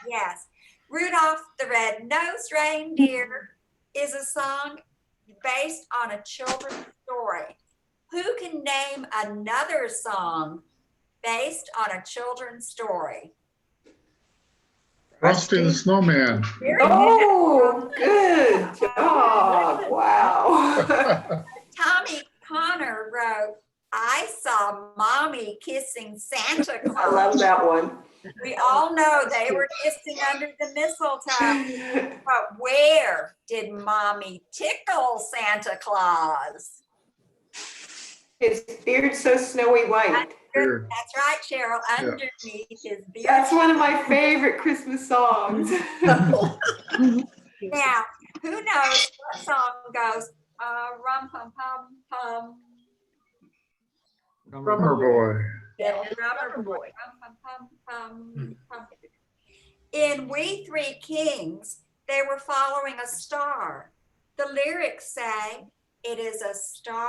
Yes. Rudolph the Red-Nosed Reindeer is a song based on a children's story. Who can name another song based on a children's story? Frosty the Snowman. Oh, good job. Wow. Tommy Connor wrote, I saw Mommy kissing Santa Claus. I love that one. We all know they were kissing under the mistletoe, but where did Mommy tickle Santa Claus? His beard's so snowy white. That's right, Cheryl, underneath his beard. That's one of my favorite Christmas songs. Now, who knows what song goes, rum pum pum pum. Drummer boy. Drummer boy. Rum pum pum pum. In We Three Kings, they were following a star. The lyrics say, it is a star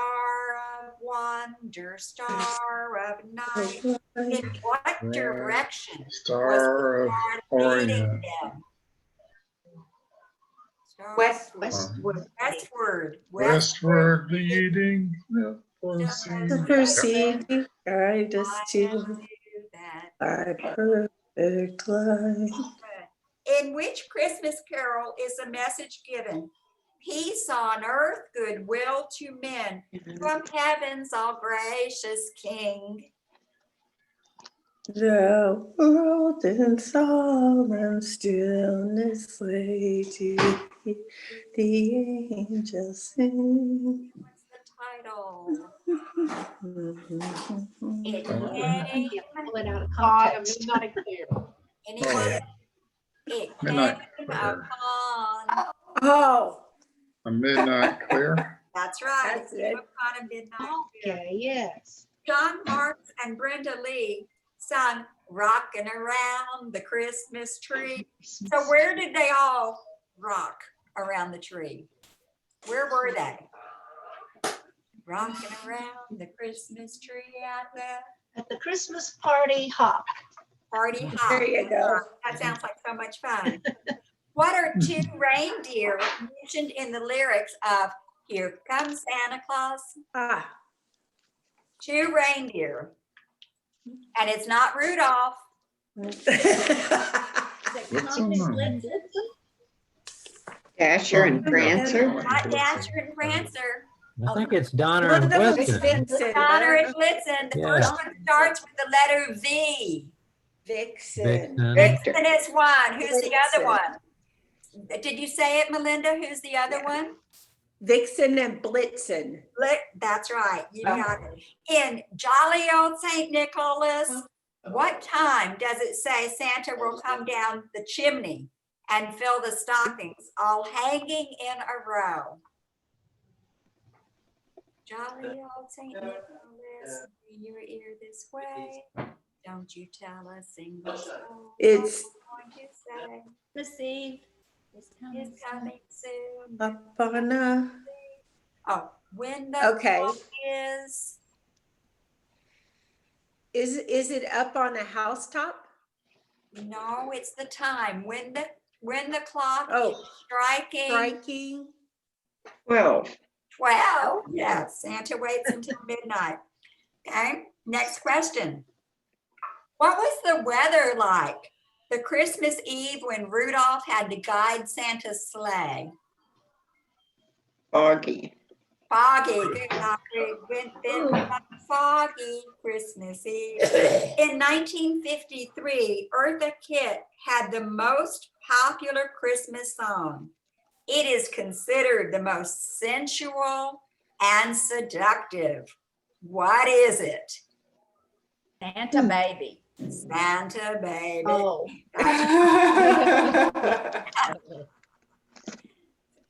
of wonder, star of night. In what direction Star of Orient. Westward. Westward leading. Proceeding, guide us to our perfect life. In which Christmas carol is the message given? Peace on earth, goodwill to men, from heaven's all gracious King. The world in solemn stillness lay to hear the angels sing. What's the title? It came. Pull it out of context. Anyone? It Midnight came Clear. upon. Oh, A Midnight Clear. That's right. That's It came it. upon a midnight. Okay, yes. John Marks and Brenda Lee sung Rockin' Around the Christmas Tree. So where did they all rock around the tree? Where were they? Rocking around the Christmas tree out there. At the Christmas party hop. Party hop. There you go. That sounds like so much fun. What are two reindeer mentioned in the lyrics of Here Comes Santa Claus? ah, Two reindeer. And it's not Rudolph. Dasher and Prancer. Not Dasher and Prancer. I think it's Donner and Blitzen. Donner and Blitzen. The first one starts with the letter V. Vixen. Vixen is one. Who's the other one? Did you say it, Melinda? Who's the other one? Vixen and Blitzen. That's right. You got it. In Jolly Old St. Nicholas, what time does it say Santa will come down the chimney and fill the stockings, all hanging in a row? Jolly Old St. Nicholas, bring your ear this way. Don't you tell a single soul. It's what I'm going to say. Receive. It's coming soon. up on a. Oh, when the Okay. clock is. Is it up on a housetop? No, it's the time when the clock Oh, is striking striking. 12. 12. Yeah, Santa waits until midnight. Okay, next question. What was the weather like the Christmas Eve when Rudolph had to guide Santa's sleigh? Foggy. Foggy. Good night. Been foggy Christmas Eve. In 1953, Eartha Kitt had the most popular Christmas song. It is considered the most sensual and seductive. What is it? Santa Baby. Santa baby. Oh.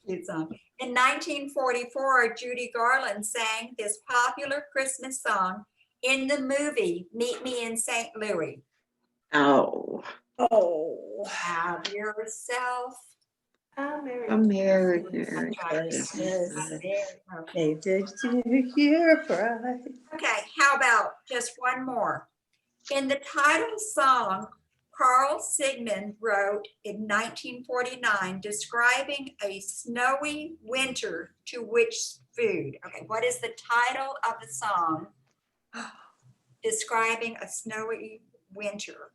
Cute song. In 1944, Judy Garland sang this popular Christmas song in the movie Meet Me in St. Louis. Oh, Oh, have yourself a Merry Christmas. May the year bright. Okay, how about just one more? In the title song, Carl Sigmund wrote in 1949, describing a snowy winter to which food. Okay, what is the title of the song describing a snowy winter?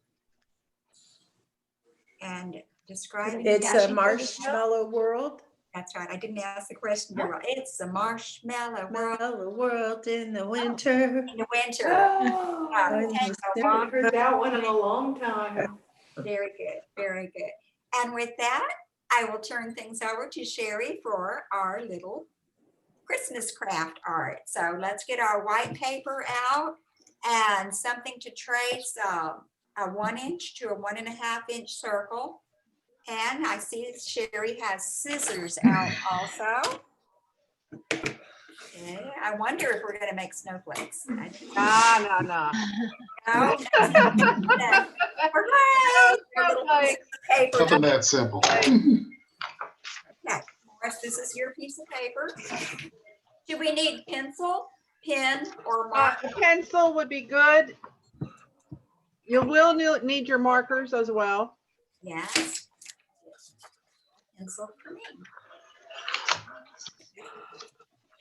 And describing. It's a marshmallow world. That's right. I didn't ask the question very well. It's a marshmallow world. Marshmallow world in the winter. In the winter. Oh, I Okay, so haven't heard that one in a long time. very good, very good. And with that, I will turn things over to Sherry for our little Christmas craft art. So let's get our white paper out and something to trace a 1 inch to a 1.5 inch circle. And I see Sherry has scissors out also. Okay, I wonder if we're going to make snowflakes. No. No, hooray! A little piece of paper. Something that simple. Okay, Morris, this is your piece of paper. Do we need pencil, pen, or marker? A pencil would be good. You will need your markers as well. Yes. Pencil for me.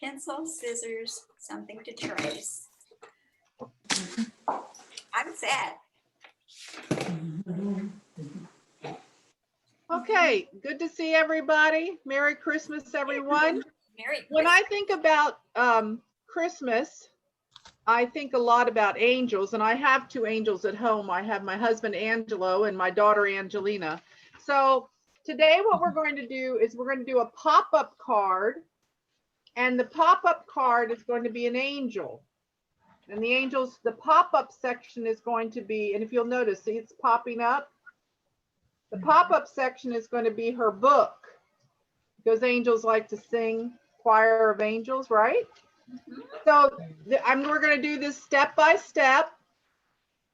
Pencil, scissors, something to trace. I'm set. Okay, good to see everybody. Merry Christmas, everyone. Merry When I think about Christmas, I think a lot about angels, and I have 2 angels at home. I have my husband Angelo and my daughter Angelina. So today what we're going to do is we're going to do a pop-up card, and the pop-up card is going to be an angel. And the angels, the pop-up section is going to be, and if you'll notice, see it's popping up. The pop-up section is going to be her book, because angels like to sing choir of angels, right? So we're going to do this step by step.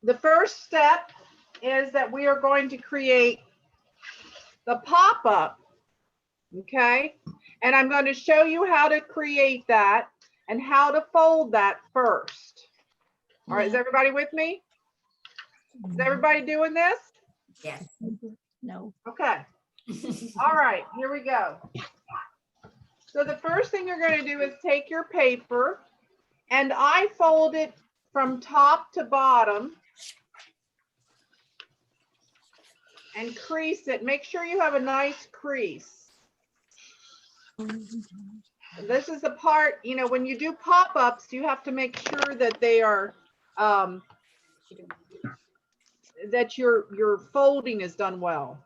The first step is that we are going to create the pop-up, okay? And I'm going to show you how to create that and how to fold that first. All right, is everybody with me? Is everybody doing this? Yes. No. Okay. All right, here we go. So the first thing you're going to do is take your paper, and I fold it from top to bottom and crease it. Make sure you have a nice crease. This is the part, you know, when you do pop-ups, you have to make sure that they are, that your folding is done well.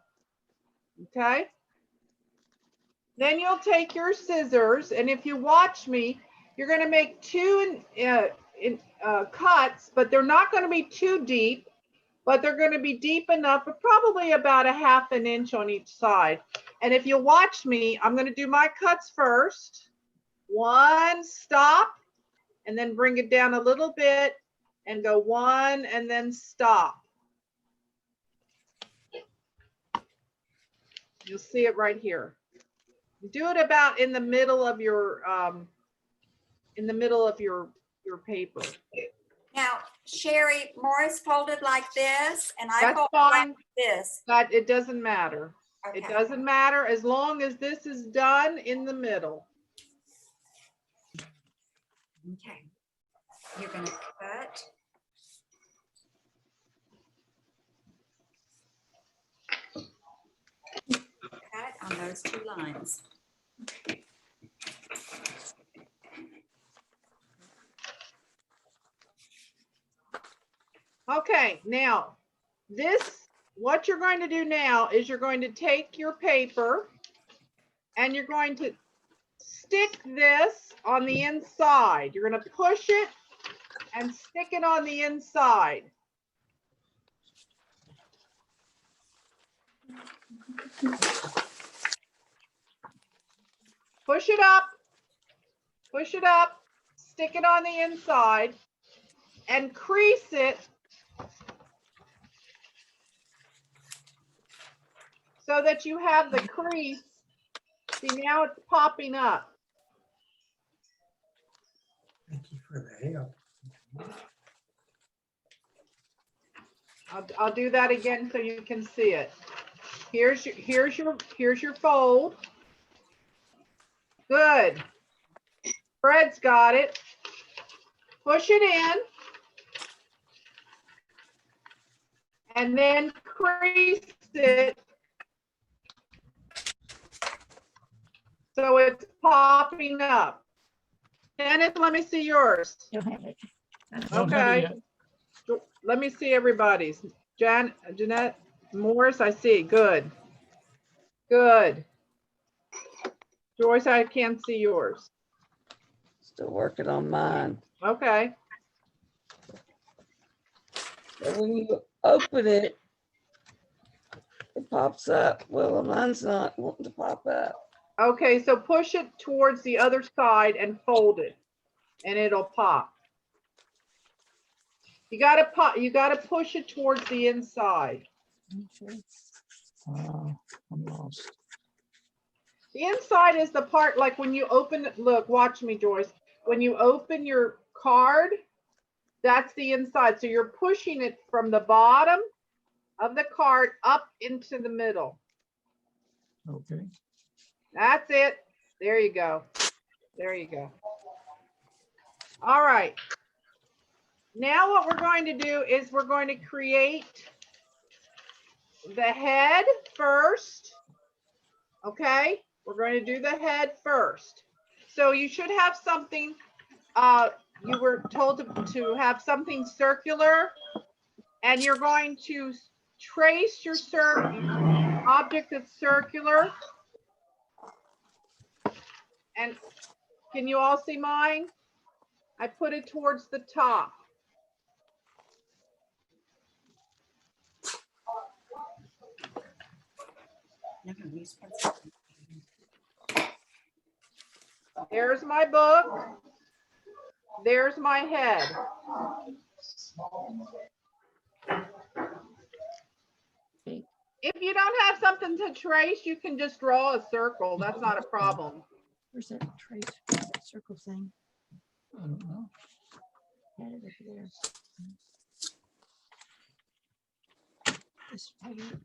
Okay. Then you'll take your scissors, and if you watch me, you're going to make 2 cuts, but they're not going to be too deep, but they're going to be deep enough, but probably about a 1/2 inch on each side. And if you watch me, I'm going to do my cuts first. 1, stop, and then bring it down a little bit and go 1 and then stop. You'll see it right here. Do it about in the middle of your paper. Now, Sherry, Morris folded like this, and I That's folded fine. like this. But it doesn't matter. Okay. It doesn't matter as long as this is done in the middle. Okay. You're going to cut. Cut on those 2 lines. Okay, now what you're going to do now is you're going to take your paper and you're going to stick this on the inside. You're going to push it and stick it on the inside. Push it up. Push it up. Stick it on the inside and crease it so that you have the crease. See, now it's popping up. Thank you for the help. I'll do that again so you can see it. Here's your fold. Good. Fred's got it. Push it in. And then crease it so it's popping up. Dennis, let me see yours. Don't have it Okay. yet. Let me see everybody's. Jeanette Morris, I see. Good. Good. Joyce, I can't see yours. Still working on mine. Okay. And when you open it, it pops up. Well, mine's not wanting to pop up. Okay, so push it towards the other side and fold it, and it'll pop. You gotta pop. You gotta push it towards the inside. I'm lost. The inside is the part like when you open it. Look, watch me, Joyce. When you open your card, that's the inside. So you're pushing it from the bottom of the card up into the middle. Okay. That's it. There you go. There you go. All right. Now what we're going to do is we're going to create the head first. Okay. We're going to do the head first. So you should have something, you were told to have something circular, and you're going to trace your object that's circular. And can you all see mine? I put it towards the top. There's my book. There's my head. If you don't have something to trace, you can just draw a circle. That's not a problem. Where's that trace circle thing? I don't know. Had it over there. This right here.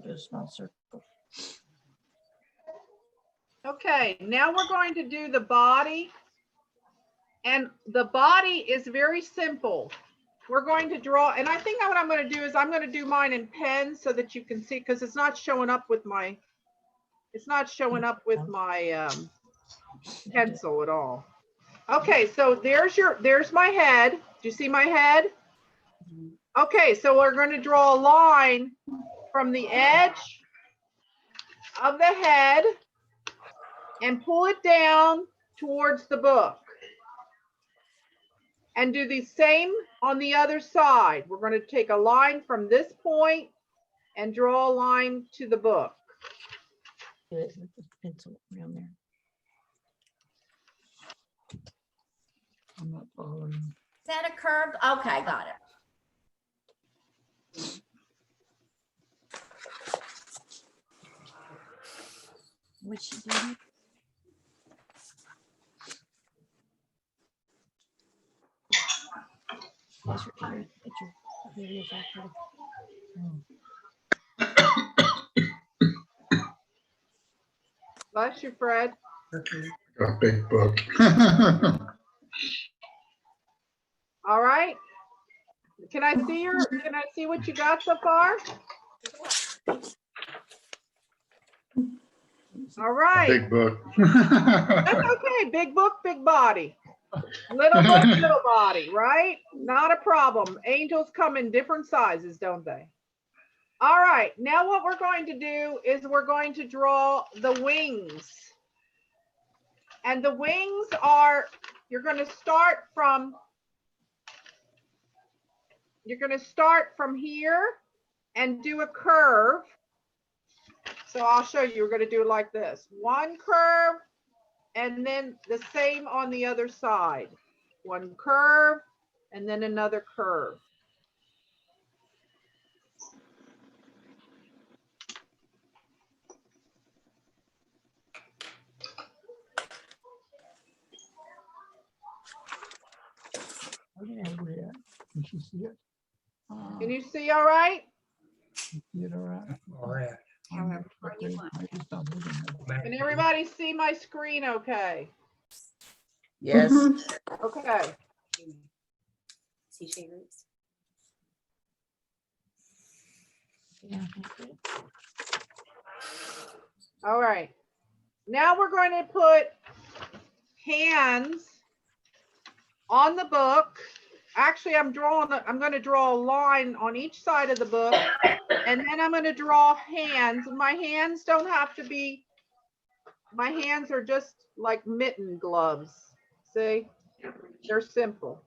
Do a small circle. Okay, now we're going to do the body. And the body is very simple. We're going to draw, and I think what I'm going to do is I'm going to do mine in pen so that you can see, because it's not showing up with my, pencil at all. Okay, so there's my head. Do you see my head? Okay, so we're going to draw a line from the edge of the head and pull it down towards the book. And do the same on the other side. We're going to take a line from this point and draw a line to the book. Do it with the pencil around there. I'm not following. Is that a curve? Okay, got it. What's she doing? Where's your picture? Here it is, actually. Bless you, Fred. Got a big book. All right. Can I see what you got so far? All right. Big book. That's okay. Big book, big body. Little book, little body, right? Not a problem. Angels come in different sizes, don't they? All right. Now what we're going to do is we're going to draw the wings. And the wings are, you're going to start from here and do a curve. So I'll show you. We're going to do it like this. One curve, and then the same on the other side. One curve, and then another curve. Can she see it? Can you see all right? See it all right? All right. However you want. Maybe it's not moving that. Can everybody see my screen okay? Yes. Okay. See Sherry's? All right. Now we're going to put hands on the book. Actually, I'm going to draw a line on each side of the book, and then I'm going to draw hands. My hands don't have to be, my hands are just like mitten gloves. See, they're simple.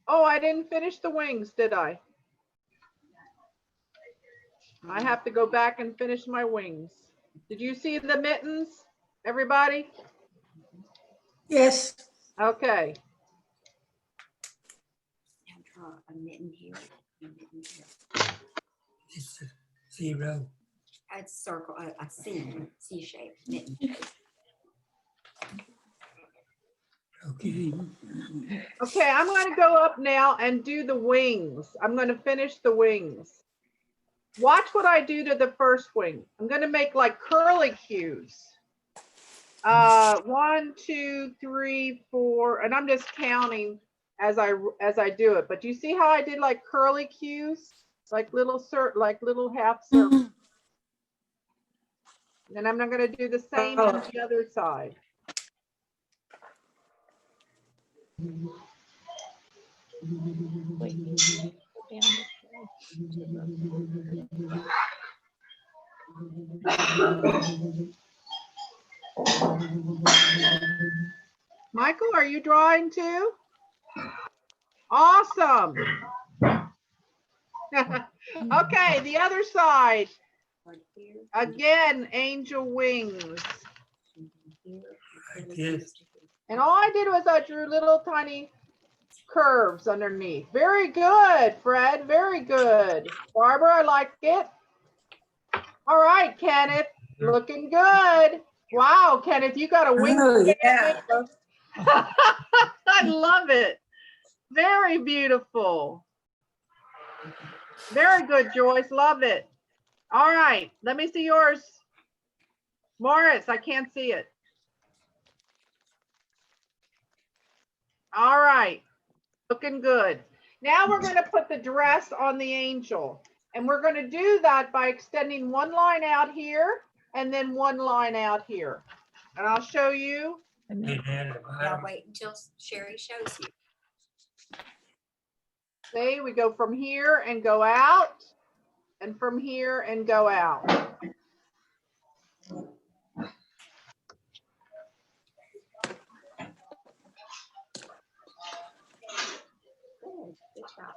Oh, I didn't finish the wings, did I? I have to go back and finish my wings. Did you see the mittens, everybody? Yes. Okay. Now draw a mitten here. A mitten here. It's a 0. I'd circle a C shape, mitten shape. Okay. Okay, I'm going to go up now and do the wings. I'm going to finish the wings. Watch what I do to the first wing. I'm going to make like curly cues. 1, 2, 3, 4, and I'm just counting as I do it. But you see how I did like curly cues, like little half circles. And I'm not going to do the same on the other side. Michael, are you drawing too? Awesome. Okay, the other side. Again, angel wings. And all I did was I drew little tiny curves underneath. Very good, Fred. Very good. Barbara, I like it. All right, Kenneth. Looking good. Wow, Kenneth, you got a wing. Oh, yeah. I love it. Very beautiful. Very good, Joyce. Love it. All right, let me see yours. Morris, I can't see it. All right, looking good. Now we're going to put the dress on the angel. And we're going to do that by extending one line out here and then one line out here. And I'll show you. Now wait until Sherry shows you. See, we go from here and go out, and from here and go out. Good job.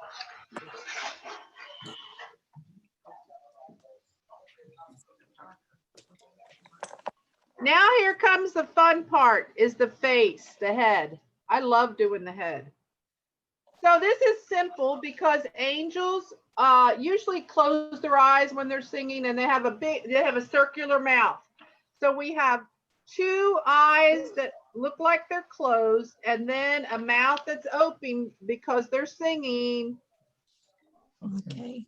Now here comes the fun part, is the face, the head. I love doing the head. So this is simple because angels usually close their eyes when they're singing, and they have a circular mouth. So we have 2 eyes that look like they're closed, and then a mouth that's open because they're singing. Okay.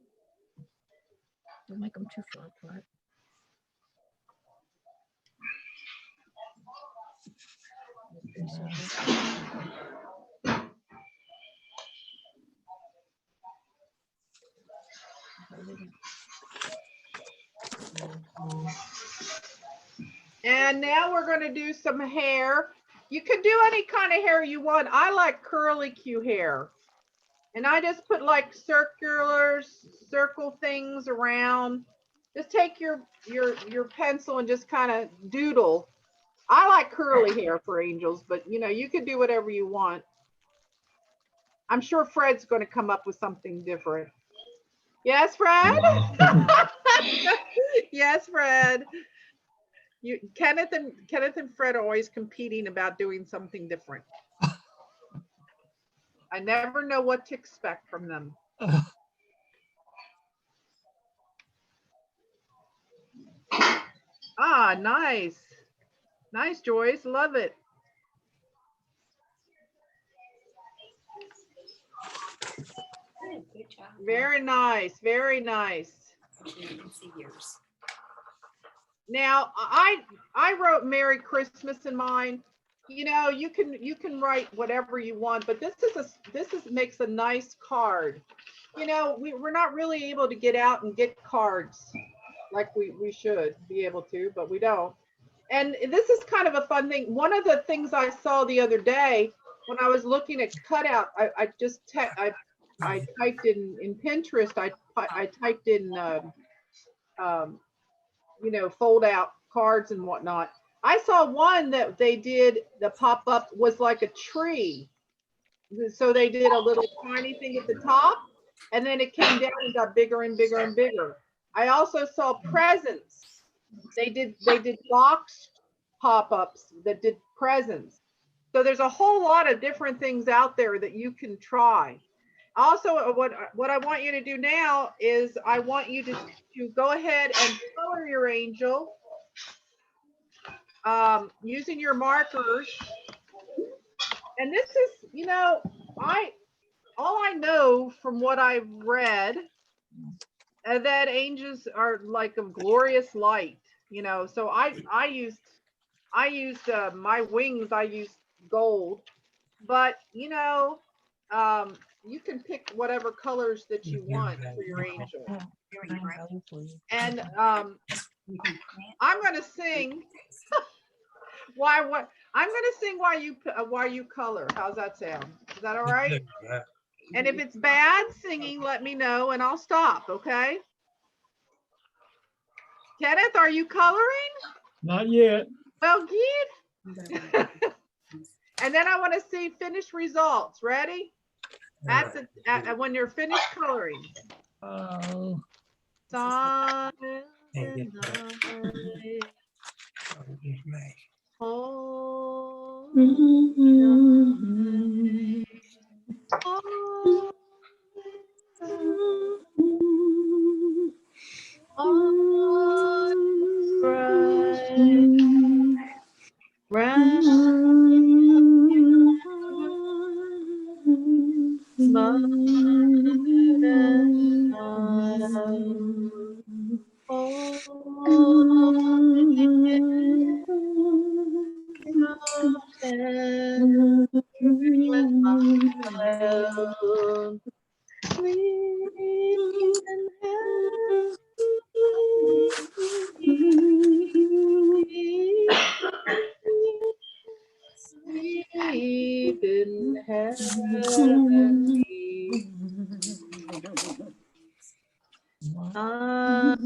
Don't make them too far apart. And now we're going to do some hair. You can do any kind of hair you want. I like curly Q hair. And I just put like circle things around. Just take your pencil and just kind of doodle. I like curly hair for angels, but you know, you could do whatever you want. I'm sure Fred's going to come up with something different. Yes, Fred? Yes, Fred. Kenneth and Fred are always competing about doing something different. I never know what to expect from them. Ah, nice. Nice, Joyce. Love it. Good job. Very nice. Very nice. You can see yours. Now, I wrote Merry Christmas in mine. You know, you can write whatever you want, but this makes a nice card. You know, we're not really able to get out and get cards like we should be able to, but we don't. And this is kind of a fun thing. One of the things I saw the other day when I was looking at cutout, I typed in Pinterest, I typed in you know, fold out cards and whatnot. I saw one that they did, the pop-up was like a tree. So they did a little tiny thing at the top, and then it came down and got bigger and bigger and bigger. I also saw presents. They did box pop-ups that did presents. So there's a whole lot of different things out there that you can try. Also, what I want you to do now is I want you to go ahead and color your angel using your markers. And this is, you know, all I know from what I've read that angels are like a glorious light, you know. So I used my wings, I used gold, but you know, you can pick whatever colors that you want for your angel. And I'm going to sing I'm going to sing while you color. How's that sound? Is that all right? And if it's bad singing, let me know and I'll stop, okay? Kenneth, are you coloring? Not yet. Well, good. And then I want to see finished results. Ready? When you're finished coloring. Oh. Silent night. Oh, sleep in heavenly. I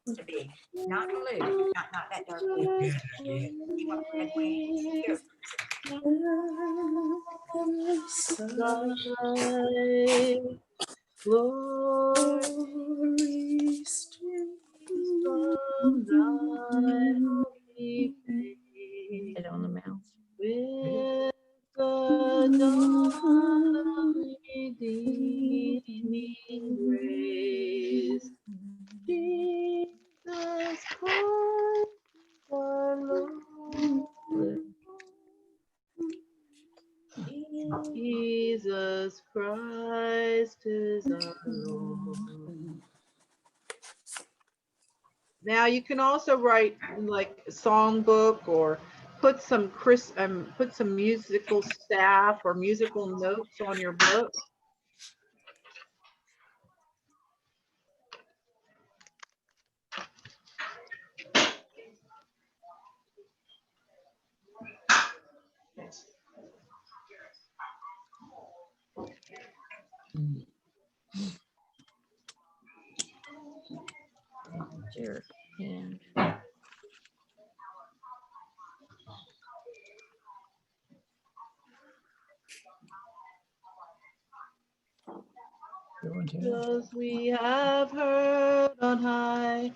To be not blue, not that dark blue. You want red wings? Here. glory streams from thy holy face. Hit on the mouse. With the dawn of redeeming grace, Jesus Christ our Lord. Jesus Christ is our Lord. Now you can also write like a songbook or put some musical staff or musical notes on your book. here. And Because we have heard on high.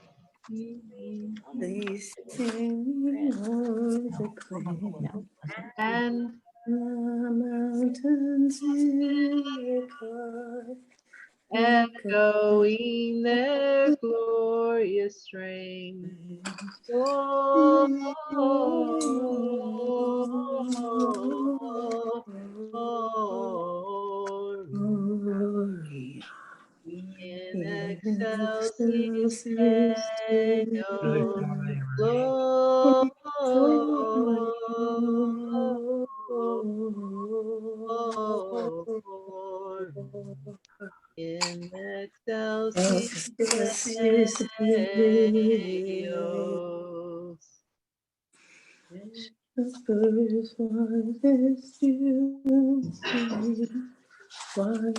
These things and mountains echoing their glorious strain. Oh, in excelsis Deo, in excelsis Deo. Fire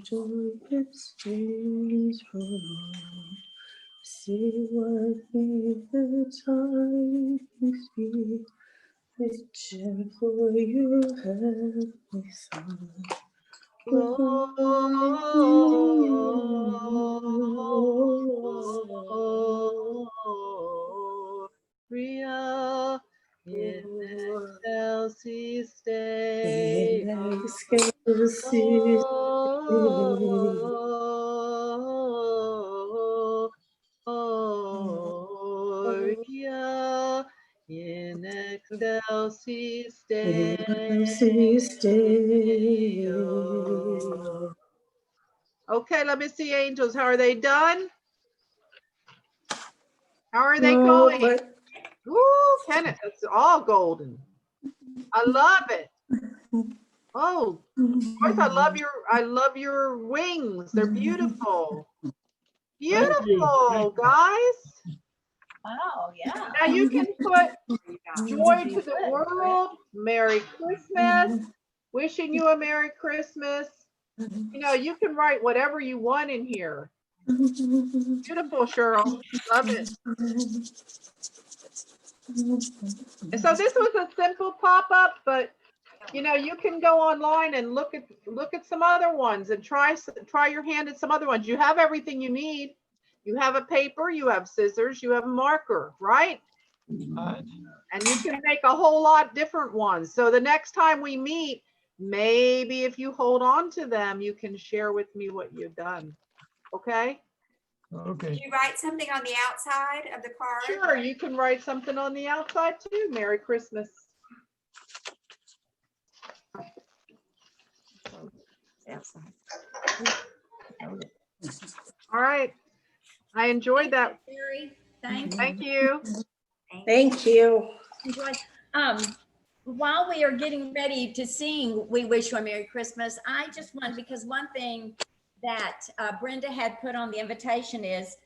joy exchange for all. See what the tidings be, rich and for your heavenly Son. Gloria in excelsis Deo. Gloria in excelsis Deo. Okay, let me see, angels. How are they done? How are they going? Ooh, Kenneth, it's all golden. I love it. Oh, Joyce, I love your wings. They're beautiful. Beautiful, guys. Oh, yeah. Now you can put joy to the world. Merry Christmas. Wishing you a Merry Christmas. You know, you can write whatever you want in here. Beautiful, Cheryl. Love it. And so this was a simple pop-up, but you know, you can go online and look at some other ones and try your hand at some other ones. You have everything you need. You have a paper, you have scissors, you have a marker, right? And you can make a whole lot different ones. So the next time we meet, maybe if you hold on to them, you can share with me what you've done. Okay? Okay. Did you write something on the outside of the card? Sure, you can write something on the outside too. Merry Christmas. All right. I enjoyed that. Thank you. Thank you. Enjoy. While we are getting ready to sing We Wish You a Merry Christmas, I just want, because one thing that Brenda had put on the invitation is,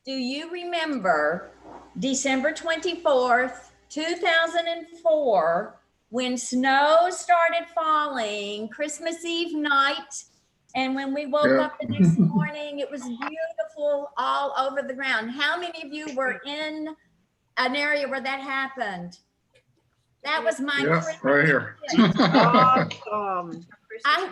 do you remember December 24th, 2004, when snow started falling, Christmas Eve night, and when we woke up the next morning, it was beautiful all over the ground. How many of you were in an area where that happened? That was my Christmas right here. Awesome.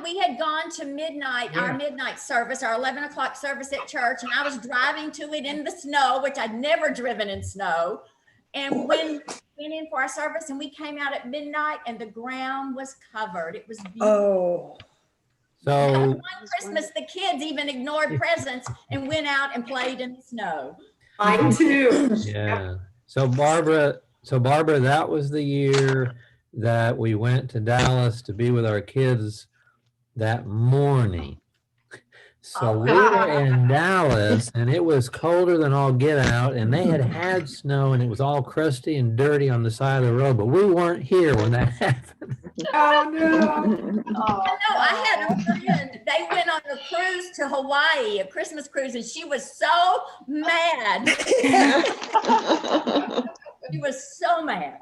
We had gone to midnight, our midnight service, our 11 o'clock service at church, and I was driving to it in the snow, which I'd never driven in snow. And when we went in for our service and we came out at midnight and the ground was covered. It was beautiful. So one Christmas, the kids even ignored presents and went out and played in the snow. I too. yeah. So Barbara, that was the year that we went to Dallas to be with our kids that morning. So we were in Dallas and it was colder than all get out, and they had snow and it was all crusty and dirty on the side of the road, but we weren't here when that happened. Oh no. No, I had a friend, they went on a cruise to Hawaii, a Christmas cruise, and she was so mad. She was so mad.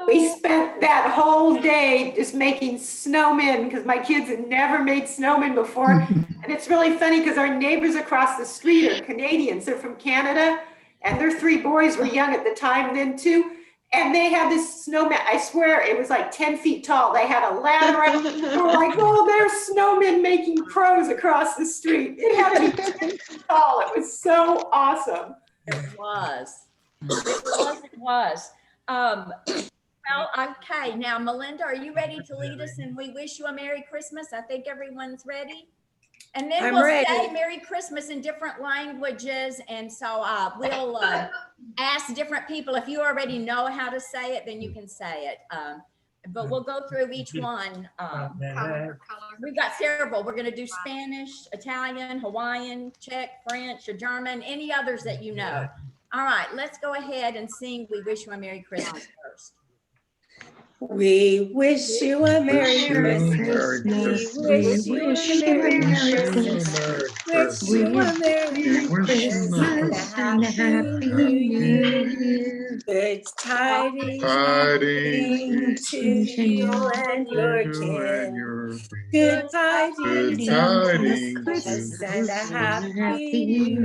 We spent that whole day just making snowmen because my kids had never made snowmen before. And it's really funny because our neighbors across the street are Canadians. They're from Canada. And their 3 boys were young at the time then too. And they had this snowman, I swear it was like 10 feet tall. They had a ladder up. They were like, oh, there's snowmen making crows across the street. It had to be 10 feet tall. It was so awesome. It was. It was. Well, okay. Now, Melinda, are you ready to lead us in We Wish You a Merry Christmas? I think everyone's ready. And then I'm we'll ready. say Merry Christmas in different languages. And so we'll ask different people. If you already know how to say it, then you can say it. But we'll go through each one. We've got several. We're going to do Spanish, Italian, Hawaiian, Czech, French, or German, any others that you know. All right, let's go ahead and sing We Wish You a Merry Christmas first. We wish you a Merry Christmas. We wish you a Merry Christmas. Wish you a Merry Christmas and a Happy New Year. Good tidings to you and your kin. Good tidings of Christmas and a Happy New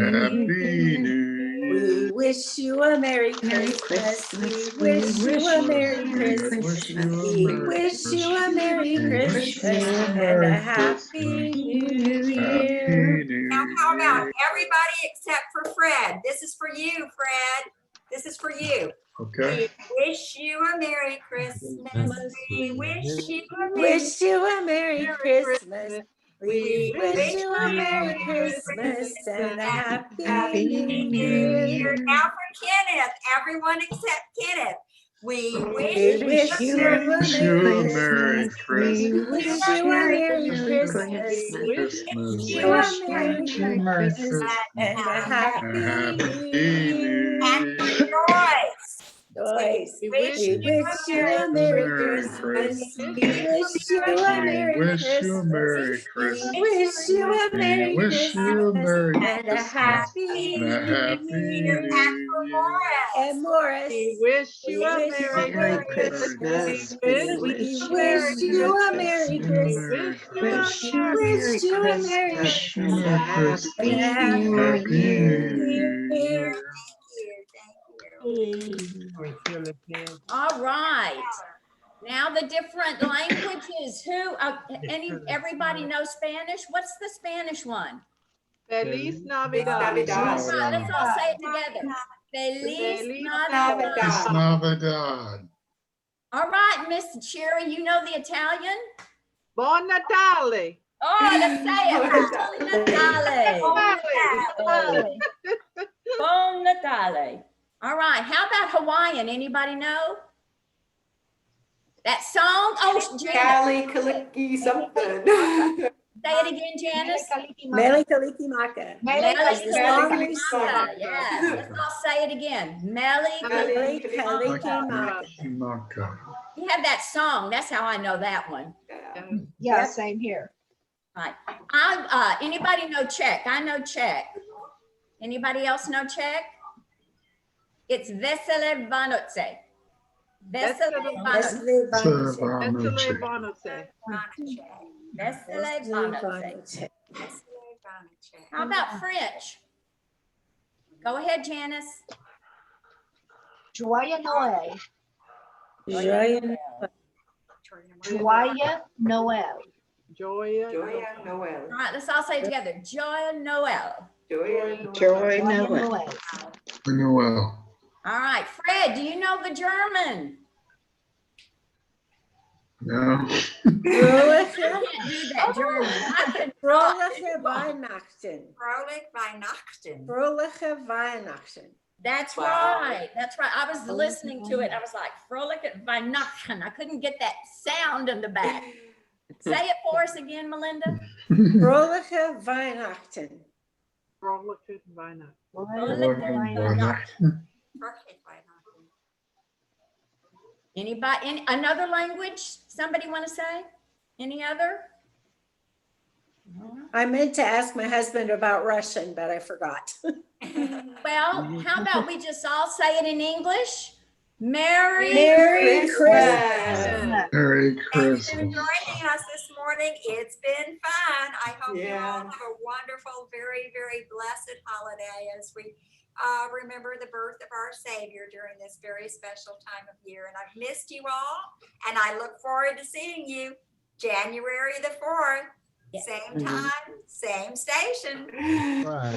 Year. We wish you a Merry Christmas. We wish you a Merry Christmas. We wish you a Merry Christmas and a Happy New Year. Now, how about everybody except for Fred? This is for you, Fred. This is for you. Okay. We wish you a Merry Christmas. We wish you a Merry Christmas. We wish you a Merry Christmas and a Happy New Year. Now for Kenneth, everyone except Kenneth. We wish you a Merry Christmas. We wish you a Merry Christmas. We wish you a Merry Christmas and a Happy New Year. And for Joyce. Joyce, we wish you a Merry Christmas. We wish you a Merry Christmas. We wish you a Merry Christmas and a Happy New Year. And Morris, We wish you a Merry Christmas. We wish you a Merry Christmas. Wish you a Merry Christmas and a Happy New Year. All right. Now the different languages. Everybody knows Spanish? What's the Spanish one? Feliz Navidad. Let's all say it together. Feliz Navidad. Navidad. All right, Miss Sherry, you know the Italian? Buon Natale. Oh, let's say it. Natale. Buon Natale. All right. How about Hawaiian? Anybody know? That song? Oh, Janice. Kali Kaliki something. Say it again, Janice. Mele Kalikimaka. Mele Kalikimaka. Yes. Let's all say it again. Mele Kalikimaka. You have that song. That's how I know that one. Yeah, same here. Right. Anybody know Czech? I know Czech. Anybody else know Czech? It's Vesele Vanoce. Vesele Vanoce. Vesele Vanoce. How about French? Go ahead, Janice. Joyeux Noël. Joyeux Noël. Joyeux Noel. All right, let's all say it together. Joyeux Noël. Joy Noel. Noel. All right, Fred, do you know the German? No. I can't do that German. I can Frohe Weihnachten. Fröhlich Weihnachten. Frohe Weihnachten. That's right. That's right. I was listening to it. I was like, Fröhliche Weihnachten. I couldn't get that sound in the back. Say it for us again, Melinda. Frohe Weihnachten. Frohe Weihnachten. Anybody, another language? Somebody want to say? Any other? I meant to ask my husband about Russian, but I forgot. Well, how about we just all say it in English? Merry Christmas. Merry Thanks Christmas. for joining us this morning. It's been fun. I hope you all Yeah. have a wonderful, very, very blessed holiday as we remember the birth of our Savior during this very special time of year. And I've missed you all, and I look forward to seeing you January the 4th. Same time, same station. Right.